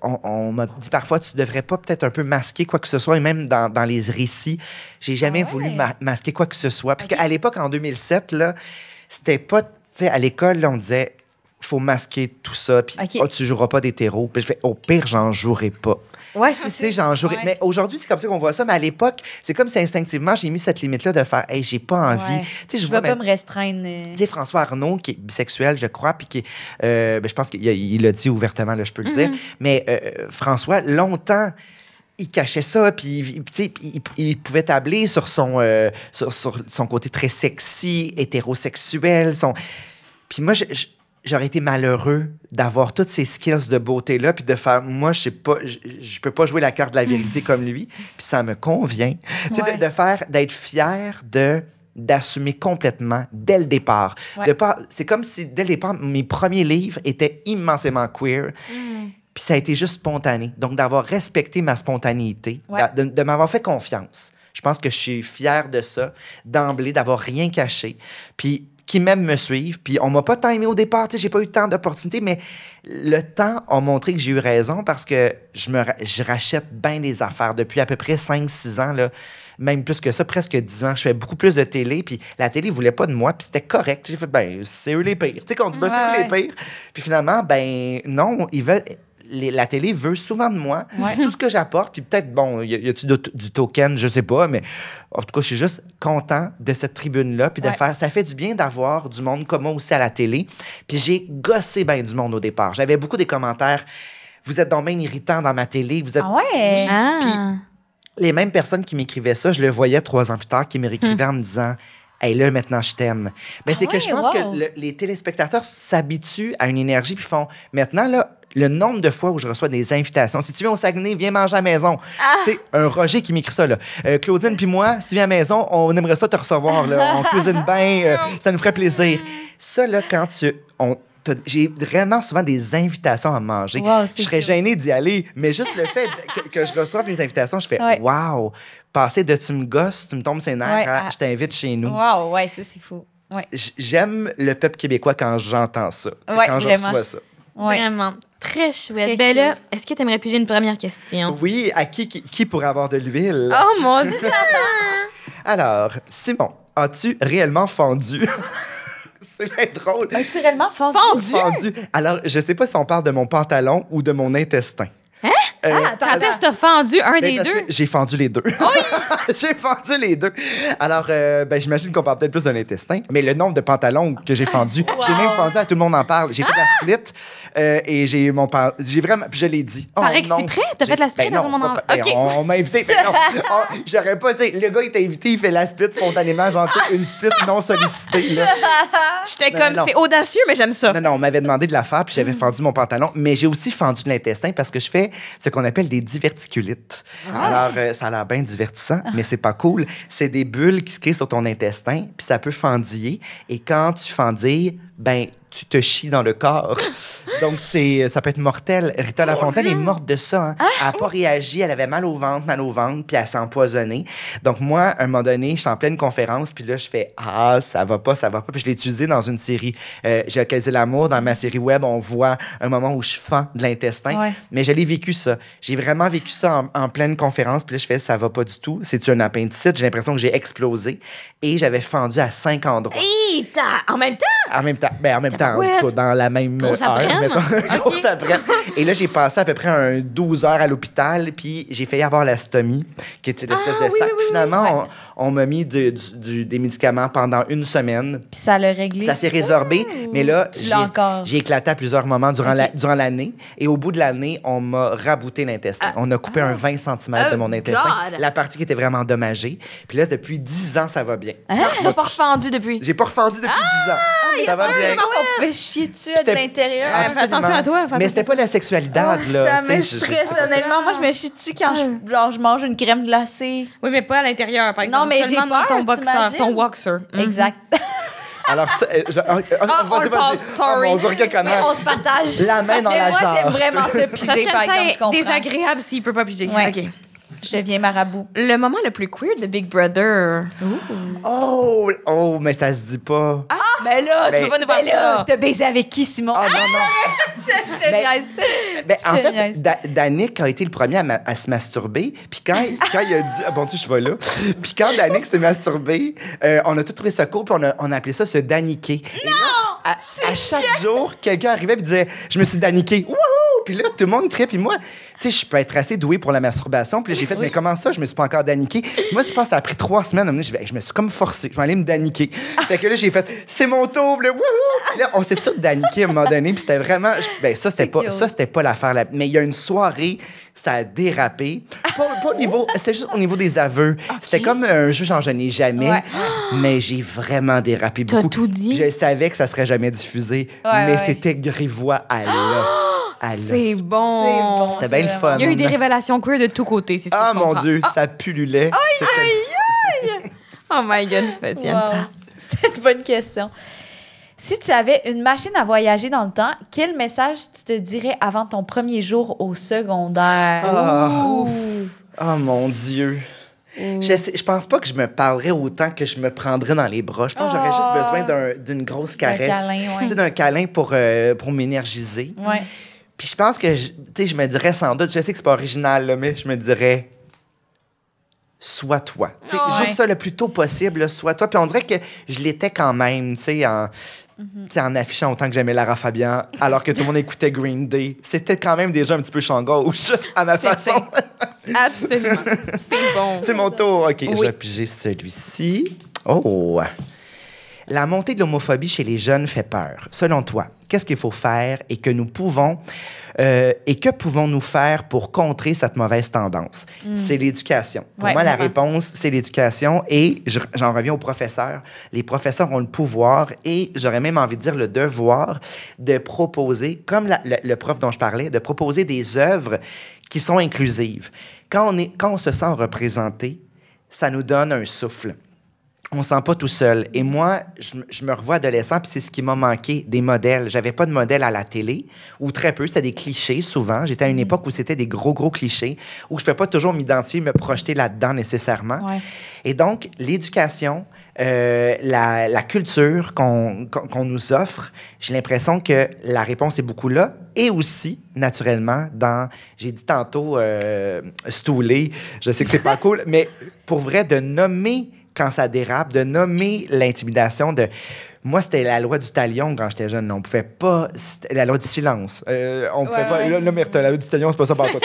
on m'a dit parfois tu devrais pas peut-être un peu masquer quoi que ce soit, et même dans les récits, j'ai jamais voulu masquer quoi que ce soit. Parce qu'à l'époque, en 2007, là, c'était pas, tu sais, à l'école, là, on disait, faut masquer tout ça, puis tu joueras pas d'hétéro. Puis je fais, au pire, j'en jouerai pas. Ouais, c'est ça. J'en jouerai. Ouais. Mais aujourd'hui, c'est comme ça qu'on voit ça. Mais à l'époque, c'est comme si instinctivement, j'ai mis cette limite-là de faire, hey, j'ai pas envie. Ouais. Je veux pas me restreindre. Tu sais, François Arnault, qui est bisexuel, je crois, puis qui je pense qu'il l'a dit ouvertement, là, je peux le dire. Mais François, longtemps, il cachait ça, puis il pouvait tabler sur son côté très sexy, hétérosexuel. Puis moi, j'aurais été malheureux d'avoir toutes ces skills de beauté-là, puis de faire, moi, je sais pas, je peux pas jouer la carte de la vérité comme lui, puis ça me convient. Tu sais, d'être fier d'assumer complètement dès le départ. Ouais. C'est comme si, dès le départ, mes premiers livres étaient immensément queer, puis ça a été juste spontané. Donc, d'avoir respecté ma spontanéité, de m'avoir fait confiance. Je pense que je suis fier de ça, d'emblée, d'avoir rien caché. Puis qui même me suivent. Puis on m'a pas tant aimé au départ, j'ai pas eu tant d'opportunités, mais le temps a montré que j'ai eu raison parce que je rachète bien des affaires depuis à peu près 5-6 ans, là, même plus que ça, presque 10 ans. Je fais beaucoup plus de télé, puis la télé voulait pas de moi, puis c'était correct. J'ai fait, ben, c'est eux les pires. Tu sais, quand on dit, ben, c'est eux les pires. Puis finalement, ben, non, ils veulent... La télé veut souvent de moi, tout ce que j'apporte, puis peut-être, bon, y a-tu du token, je sais pas, mais en tout cas, je suis juste content de cette tribune-là, puis de faire, ça fait du bien d'avoir du monde comme moi aussi à la télé, puis j'ai gossé bien du monde au départ. J'avais beaucoup des commentaires, vous êtes donc bien irritant dans ma télé, vous êtes... Ah ouais? Puis les mêmes personnes qui m'écrivaient ça, je le voyais 3 ans plus tard, qui me réécrivaient en me disant... Hey, là, maintenant, je t'aime. Mais c'est que je pense que les téléspectateurs s'habituent à une énergie puis font, maintenant, là, le nombre de fois où je reçois des invitations, si tu viens au Saguenay, viens manger à la maison. C'est un Roger qui m'écrit ça, là. Claudine puis moi, si tu viens à la maison, on aimerait ça te recevoir, là. On cuisine bien, ça nous ferait plaisir. Ça, là, quand j'ai vraiment souvent des invitations à manger. Je serais gênée d'y aller, mais juste le fait que je reçoive des invitations, je fais wow! Passer de tu me gosses, tu me tombes ses nerfs à je t'invite chez nous. Wow, ouais, ça, c'est fou. Ouais. J'aime le peuple québécois quand j'entends ça, quand je reçois ça. Vraiment. Très chouette. Ben là, est-ce que tu aimerais piger une première question? Oui, à qui pourrait avoir de l'huile? Oh mon Dieu! Alors, Simon, as-tu réellement fendu? C'est bien drôle. As-tu réellement fendu? Fendu. Alors, je sais pas si on parle de mon pantalon ou de mon intestin. Hein? Quand est-ce que t'as fendu un des deux? J'ai fendu les deux. Oui! J'ai fendu les deux. Alors, ben, j'imagine qu'on parle peut-être plus de l'intestin, mais le nombre de pantalons que j'ai fendu, j'ai même fendu à tout le monde en parle. J'ai fait la split et j'ai vraiment, puis je l'ai dit. Par exprès? T'as fait la split à tout le monde en parle? On m'a invité. J'aurais pas dit, le gars, il t'a invité, il fait la split spontanément, genre une split non sollicitée. Là. J'étais comme, c'est audacieux, mais j'aime ça. Non, on m'avait demandé de la faire, puis j'avais fendu mon pantalon, mais j'ai aussi fendu de l'intestin parce que je fais ce qu'on appelle des diverticulites. Alors, ça a l'air bien divertissant, mais c'est pas cool. C'est des bulles qui se créent sur ton intestin, puis ça peut fendiller. Et quand tu fendilles, ben, tu te chies dans le corps. Donc, ça peut être mortel. Rita Lafontaine est morte de ça. Hein. Elle n'a pas réagi. Elle avait mal au ventre, puis elle s'est empoisonnée. Donc, moi, à un moment donné, je suis en pleine conférence, puis là, je fais « Ah, ça va pas. » Puis je l'ai utilisé dans une série. J'ai localisé l'amour. Dans ma série web, on voit un moment où je fends de l'intestin. Ouais. Mais je l'ai vécu, ça. J'ai vraiment vécu ça en pleine conférence, puis là, je fais « Ça va pas du tout. C'est-tu un appendicite? » J'ai l'impression que j'ai explosé. Et j'avais fendu à 5 endroits. Hey, en même temps? En même temps. Ben, en même temps, dans la même grosse heure. Okay. Grosse après. Et là, j'ai passé à peu près 12 heures à l'hôpital, puis j'ai failli avoir la stomie, qui était l'espèce de sac. Puis finalement, on m'a mis des médicaments pendant 1 semaine. Puis ça l'a réglé. Ça s'est résorbé, mais là, j'ai éclaté à plusieurs moments durant l'année. Et au bout de l'année, on m'a rabouté l'intestin. On a coupé un 20 cm de mon intestin. La partie qui était vraiment endommagée. Puis là, depuis 10 ans, ça va bien. T'as pas refendu depuis? J'ai pas refendu depuis 10 ans. Ça va bien. On pouvait chier dessus de l'intérieur. Fais attention à toi. Mais c'était pas la sexualité, là. Ça me stresse, honnêtement. Moi, je me chie dessus quand je mange une crème glacée. Oui, mais pas à l'intérieur, par exemple. Non, mais j'ai peur, ton boxer. Exact. Alors, ça, sorry. On se partage. La main dans la jarre. Moi, j'aime vraiment ça piger, par exemple, je comprends. Désagréable s'il peut pas piger. Ouais. OK. Je deviens marabout. Le moment le plus queer de Big Brother. Oh, mais ça se dit pas. Ben là, tu peux pas nous faire ça. T'as baisé avec qui, Simon? Ah, non. Je te niaise. En fait, Danick a été le premier à se masturber. Puis quand il a dit... bon, je vais là. Puis quand Danick s'est masturbé, on a tout trouvé ça cool, puis on a appelé ça se daniquer. Non! À chaque jour, quelqu'un arrivait et disait « Je me suis daniqué. » Wouhou! Puis là, tout le monde crie. Puis moi, tu sais, je peux être assez douée pour la masturbation. Puis là, j'ai fait, mais comment ça, je me suis pas encore daniquée? Moi, je pense que ça a pris 3 semaines. Je me suis comme forcée. Je vais aller me daniquer. Fait que là, j'ai fait, c'est mon tour. Là, wouhou! Là, on s'est tous daniqués à un moment donné. Puis c'était vraiment. Ça, c'était pas l'affaire. Mais il y a une soirée, ça a dérapé. Pas au niveau. C'était juste au niveau des aveux. C'était comme un jeu, genre, je n'ai jamais. Ouais. Mais j'ai vraiment dérapé beaucoup. T'as tout dit? Je savais que ça serait jamais diffusé. Mais c'était grivois à l'os. C'est bon. C'était bien le fun. Il y a eu des révélations queer de tous côtés, c'est ce que je comprends. Mon Dieu, ça pullulait. Aïe! Oh my God, ça. C'est une bonne question. Si tu avais une machine à voyager dans le temps, quel message tu te dirais avant ton premier jour au secondaire? Oh mon Dieu. Je pense pas que je me parlerais autant que je me prendrais dans les bras. Je pense que j'aurais juste besoin d'une grosse caresse. D'un câlin pour m'énergiser. Ouais. Puis je pense que, je me dirais sans doute, je sais que c'est pas original, là, mais je me dirais, sois toi. Juste ça le plus tôt possible, là, sois toi. Puis on dirait que je l'étais quand même, en affichant autant que j'aimais Lara Fabian, alors que tout le monde écoutait Green Day. C'était quand même déjà un petit peu champ gauche, à ma façon. Absolument. C'est bon. C'est mon tour. OK, je vais piger celui-ci. Oh! La montée de l'homophobie chez les jeunes fait peur. Selon toi, qu'est-ce qu'il faut faire et que pouvons-nous faire pour contrer cette mauvaise tendance? C'est l'éducation. Pour moi, la réponse, c'est l'éducation et j'en reviens aux professeurs. Les professeurs ont le pouvoir et j'aurais même envie de dire le devoir de proposer, comme le prof dont je parlais, de proposer des œuvres qui sont inclusives. Quand on se sent représenté, ça nous donne un souffle. On se sent pas tout seul. Et moi, je me revois adolescent, puis c'est ce qui m'a manqué, des modèles. J'avais pas de modèle à la télé, ou très peu. C'était des clichés, souvent. J'étais à une époque où c'était des gros clichés, où je peux pas toujours m'identifier, me projeter là-dedans nécessairement. Ouais. Et donc, l'éducation, la culture qu'on nous offre, j'ai l'impression que la réponse est beaucoup là. Et aussi, naturellement, j'ai dit tantôt, stouler, je sais que c'est pas cool, mais pour vrai, de nommer quand ça dérape, de nommer l'intimidation de... Moi, c'était la loi du talion quand j'étais jeune. On pouvait pas... C'était la loi du silence. On pouvait pas... L'omerta, la loi du talion, c'est pas ça partout.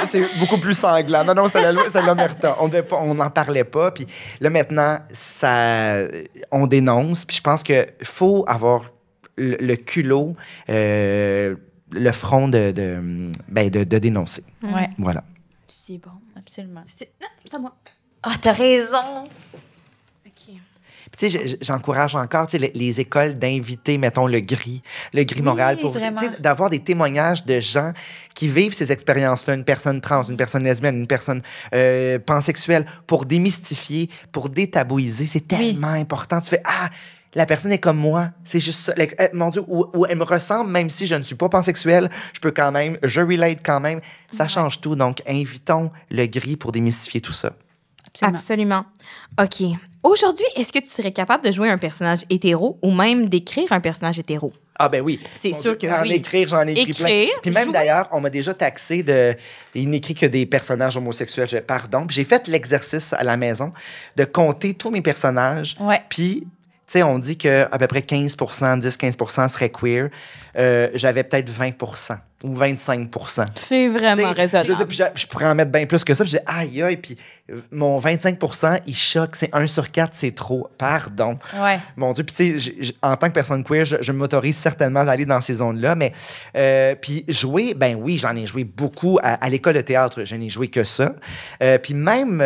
C'est beaucoup plus sanglant. Non, c'est l'omerta. On n'en parlait pas. Puis là, maintenant, on dénonce. Puis je pense qu'il faut avoir le culot, le front de dénoncer. Ouais. Voilà. C'est bon. Absolument. C'est à moi. Ah, t'as raison! OK. Tu sais, j'encourage encore les écoles d'inviter, mettons, le gris Montréal, pour d'avoir des témoignages de gens qui vivent ces expériences-là, une personne trans, une personne lesbienne, une personne pansexuelle, pour démystifier, pour détabouiser. C'est tellement important. Tu fais, la personne est comme moi. C'est juste ça. Mon Dieu, où elle me ressemble, même si je ne suis pas pansexuelle, je relate quand même. Ça change tout. Donc, invitons le gris pour démystifier tout ça. Absolument. OK. Aujourd'hui, est-ce que tu serais capable de jouer un personnage hétéro ou même d'écrire un personnage hétéro? Ah ben oui. C'est sûr que oui. Écrire, j'en ai écrit plein. Puis même d'ailleurs, on m'a déjà taxé de... Il n'écrit que des personnages homosexuels. Pardon. Puis j'ai fait l'exercice à la maison de compter tous mes personnages. Ouais. Puis... Tu sais, on dit qu'à peu près 10-15% seraient queer. J'avais peut-être 20% ou 25%. C'est vraiment raisonnable. Je pourrais en mettre bien plus que ça. Puis je dis, aïe, puis mon 25%, il choque. C'est 1 sur 4, c'est trop. Pardon. Ouais. Mon Dieu, puis tu sais, en tant que personne queer, je m'autorise certainement d'aller dans ces zones-là. Mais puis jouer, ben oui, j'en ai joué beaucoup à l'école de théâtre. Je n'ai joué que ça. Puis même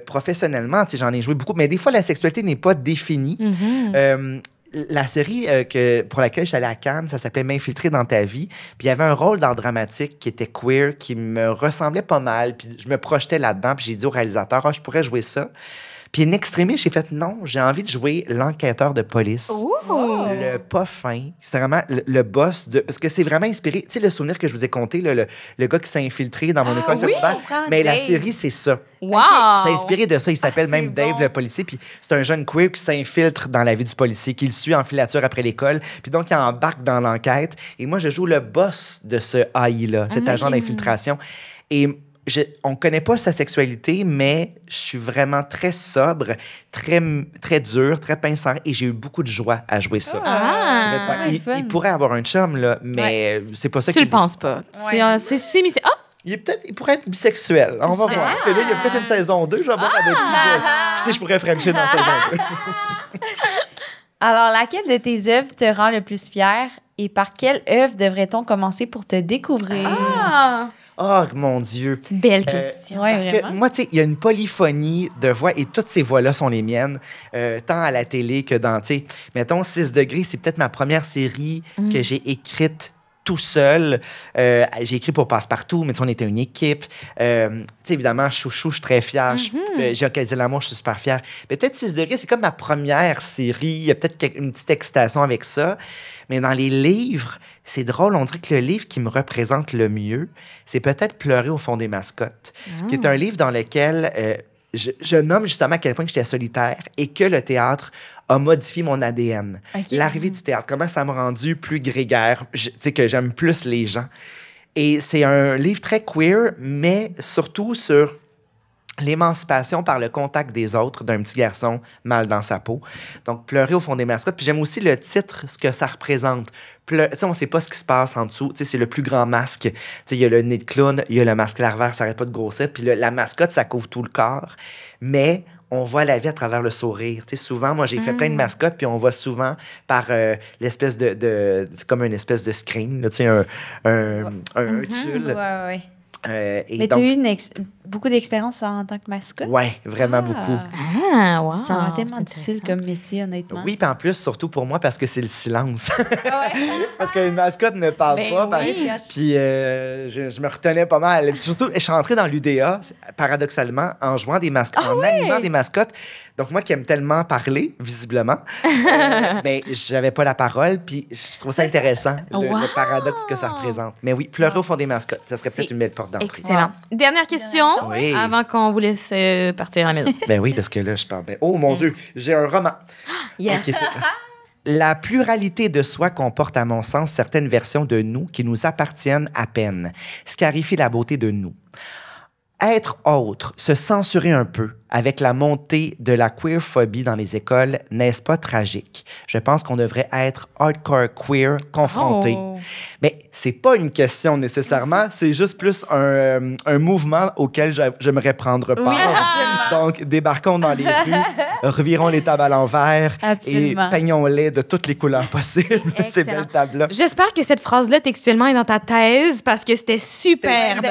professionnellement, tu sais, j'en ai joué beaucoup. Mais des fois, la sexualité n'est pas définie. Mm-hmm. La série pour laquelle je suis allée à Cannes, ça s'appelait M'infiltrer dans ta vie. Puis il y avait un rôle dans le dramatique qui était queer, qui me ressemblait pas mal. Puis je me projetais là-dedans. Puis j'ai dit au réalisateur, je pourrais jouer ça. Puis in extremis, j'ai fait non, j'ai envie de jouer l'enquêteur de police. Ooh. Le pas fin. C'est vraiment le boss de. Parce que c'est vraiment inspiré. Tu sais, le souvenir que je vous ai conté, le gars qui s'est infiltré dans mon école secondaire. Mais la série, c'est ça. Wow! C'est inspiré de ça. Il s'appelle même Dave, le policier. Puis c'est un jeune queer qui s'infiltre dans la vie du policier, qui le suit en filature après l'école. Puis donc, il embarque dans l'enquête. Et moi, je joue le boss de ce AI-là, cet agent d'infiltration. Et on connaît pas sa sexualité, mais je suis vraiment très sobre, très, très dur, très pincant, et j'ai eu beaucoup de joie à jouer ça. Il pourrait avoir un chum, là, mais c'est pas ça tu le penses pas. C'est mystérieux. Oh! Il pourrait être bisexuel. On va voir. Parce que là, il y a peut-être une saison 2. Je vais voir avec qui je pourrais frencher dans saison 2. Alors, laquelle de tes œuvres te rend le plus fier et par quelle œuvre devrait-on commencer pour te découvrir? Oh, mon Dieu. Belle question. Parce que moi, tu sais, il y a une polyphonie de voix et toutes ces voix-là sont les miennes, tant à la télé que dans, tu sais, mettons, 6 degrés, c'est peut-être ma première série que j'ai écrite tout seul. J'ai écrit pour Passepartout, mais on était une équipe. Tu sais, évidemment, Chouchou, je suis très fière. J'ai organisé l'amour, je suis super fière. Peut-être 6 degrés, c'est comme ma première série. Il y a peut-être une petite excitation avec ça. Mais dans les livres, c'est drôle. On dirait que le livre qui me représente le mieux, c'est peut-être Pleurer au fond des mascottes, qui est un livre dans lequel je nomme justement à quel point j'étais solitaire et que le théâtre a modifié mon ADN. Okay. L'arrivée du théâtre, comment ça m'a rendu plus grégaire, tu sais, que j'aime plus les gens. Et c'est un livre très queer, mais surtout sur l'émancipation par le contact des autres d'un petit garçon mal dans sa peau. Donc, Pleurer au fond des mascottes. Puis j'aime aussi le titre, ce que ça représente. Tu sais, on ne sait pas ce qui se passe en dessous. Tu sais, c'est le plus grand masque. Tu sais, il y a le nez de clown, il y a le masque larvaire, ça n'arrête pas de grossir. Puis la mascotte, ça couvre tout le corps. Mais on voit la vie à travers le sourire. Tu sais, souvent, moi, j'ai fait plein de mascottes, puis on voit souvent par l'espèce c'est comme une espèce de screen, là, tu sais, un tulle. Ouais. Mais tu as eu beaucoup d'expérience en tant que mascotte? Oui, vraiment beaucoup. Ah, wow. Ça va tellement difficile comme métier, honnêtement. Oui, puis en plus, surtout pour moi, parce que c'est le silence. Parce qu'une mascotte ne parle pas. Puis je me retenais pas mal. Surtout, je suis rentrée dans l'UDA, paradoxalement, en jouant des mascottes, en animant des mascottes. Donc, moi qui aime tellement parler, visiblement, mais j'avais pas la parole, puis je trouve ça intéressant, le paradoxe que ça représente. Mais oui, Pleurer au fond des mascottes, ça serait peut-être une belle porte d'entrée. Excellent. Dernière question, avant qu'on vous laisse partir à la maison. Ben oui, parce que là, je parle bien. Oh, mon Dieu, j'ai un roman. Yes. Okay, la pluralité de soi comporte, à mon sens, certaines versions de nous qui nous appartiennent à peine, ce qui clarifie la beauté de nous. Être autre, se censurer un peu, avec la montée de la queerphobie dans les écoles, n'est-ce pas tragique? Je pense qu'on devrait être hardcore queer confronté. Mais c'est pas une question nécessairement, c'est juste plus un mouvement auquel j'aimerais prendre part. Oui, donc, débarquons dans les rues, revirons les tables à l'envers et peignons-les de toutes les couleurs possibles, ces belles tables-là. J'espère que cette phrase-là, textuellement, est dans ta thèse parce que c'était superbe.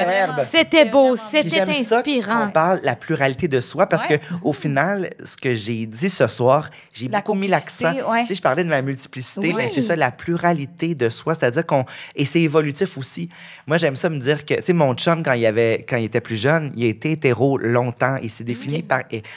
C'était beau, c'était inspirant. On parle de la pluralité de soi parce que au final, ce que j'ai dit ce soir, j'ai beaucoup mis l'accent. Tu sais, je parlais de ma multiplicité, mais c'est ça, la pluralité de soi, c'est-à-dire et c'est évolutif aussi. Moi, j'aime ça me dire que, tu sais, mon chum, quand il était plus jeune, il a été hétéro longtemps. Il s'est défini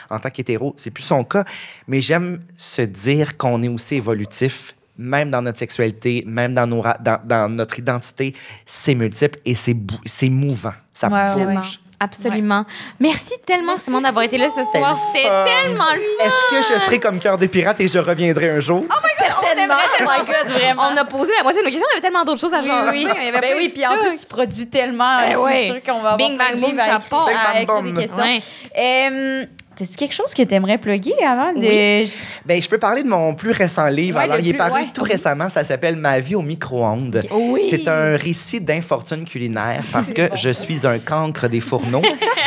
en tant qu'hétéro. C'est plus son cas, mais j'aime se dire qu'on est aussi évolutif. Même dans notre sexualité, même dans notre identité, c'est multiple et c'est mouvant. Ça bouge. Absolument. Merci tellement, Simon, d'avoir été là ce soir. C'était tellement le fun. Est-ce que je serai comme Cœur des pirates et je reviendrai un jour? Oh my God, vraiment. On a posé la moitié de nos questions. Il y avait tellement d'autres choses à jaser. Oui, puis en plus, tu produis tellement. C'est sûr qu'on va avoir Bing, bang, boom, ça part. Avec des questions. T'as-tu quelque chose que tu aimerais plugger avant de... Ben, je peux parler de mon plus récent livre. Alors, il est paru tout récemment. Ça s'appelle Ma vie au micro-ondes. C'est un récit d'infortune culinaire parce que je suis un cancre des fourneaux.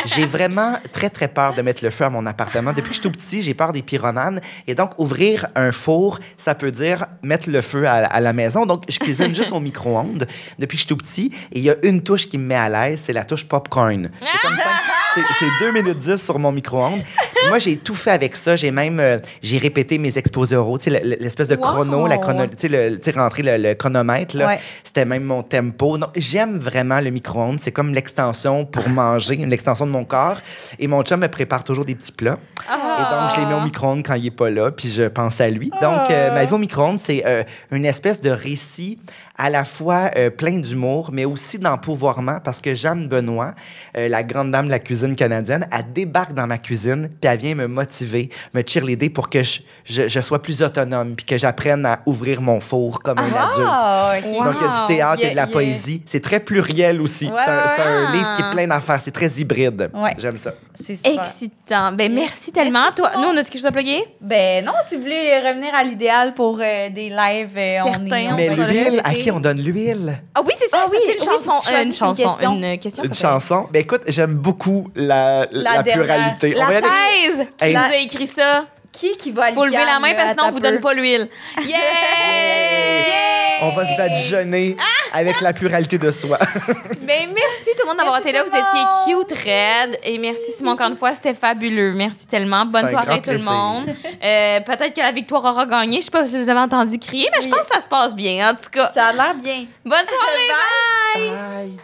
J'ai vraiment très, très peur de mettre le feu à mon appartement. Depuis que je suis tout petit, j'ai peur des pyromanes. Et donc, ouvrir un four, ça peut dire mettre le feu à la maison. Donc, je cuisine juste au micro-ondes depuis que je suis tout petit. Et il y a une touche qui me met à l'aise, c'est la touche popcorn. C'est comme ça. C'est 2 minutes 10 sur mon micro-ondes. Moi, j'ai tout fait avec ça. J'ai même j'ai répété mes exposés oraux, tu sais, l'espèce de chrono, tu sais, rentrer le chronomètre. C'était même mon tempo. Non, j'aime vraiment le micro-ondes. C'est comme l'extension pour manger, l'extension de mon corps. Et mon chum me prépare toujours des petits plats. Et donc, je les mets au micro-ondes quand il n'est pas là, puis je pense à lui. Donc, Ma vie au micro-ondes, c'est une espèce de récit à la fois plein d'humour, mais aussi d'empouvoirment, parce que Jeanne Benoît, la grande dame de la cuisine canadienne, elle débarque dans ma cuisine, puis elle vient me motiver, me cheerleader pour que je sois plus autonome, puis que j'apprenne à ouvrir mon four comme un adulte. Okay. Donc, il y a du théâtre, il y a de la poésie. C'est très pluriel aussi. Ouais, c'est un livre qui est plein d'affaires. C'est très hybride. Ouais. J'aime ça. C'est super. Excitant. Ben, merci tellement. Merci, Toi, Simon. nous, on a quelque chose à plugger? Ben non, si vous voulez revenir à l'idéal pour des lives, Certains, on Mais va le l'huile, répéter. à qui on donne l'huile? Ah oui, c'est ça. Ah oui, c'était oui, une chanson. Une question. Une chanson. Ben écoute, j'aime beaucoup la dernière. pluralité. On va y La aller- thèse. Hey. Qui nous a écrit ça? Qui va Faut lever la main parce que sinon, on vous donne pas l'huile. Yeah! On va se badigeonner avec la pluralité de soi. Ben, merci tout le monde d'avoir été là. Vous étiez cute, raide. Et merci Simon, encore une fois, c'était fabuleux. Merci tellement. Bonne C'est un soirée grand tout le plaisir. monde. Peut-être que la victoire aura gagné. Je sais pas si vous avez entendu crier, mais je pense que ça se passe bien, en tout cas. Ça a l'air bien. Bonne soirée, bye! Bye.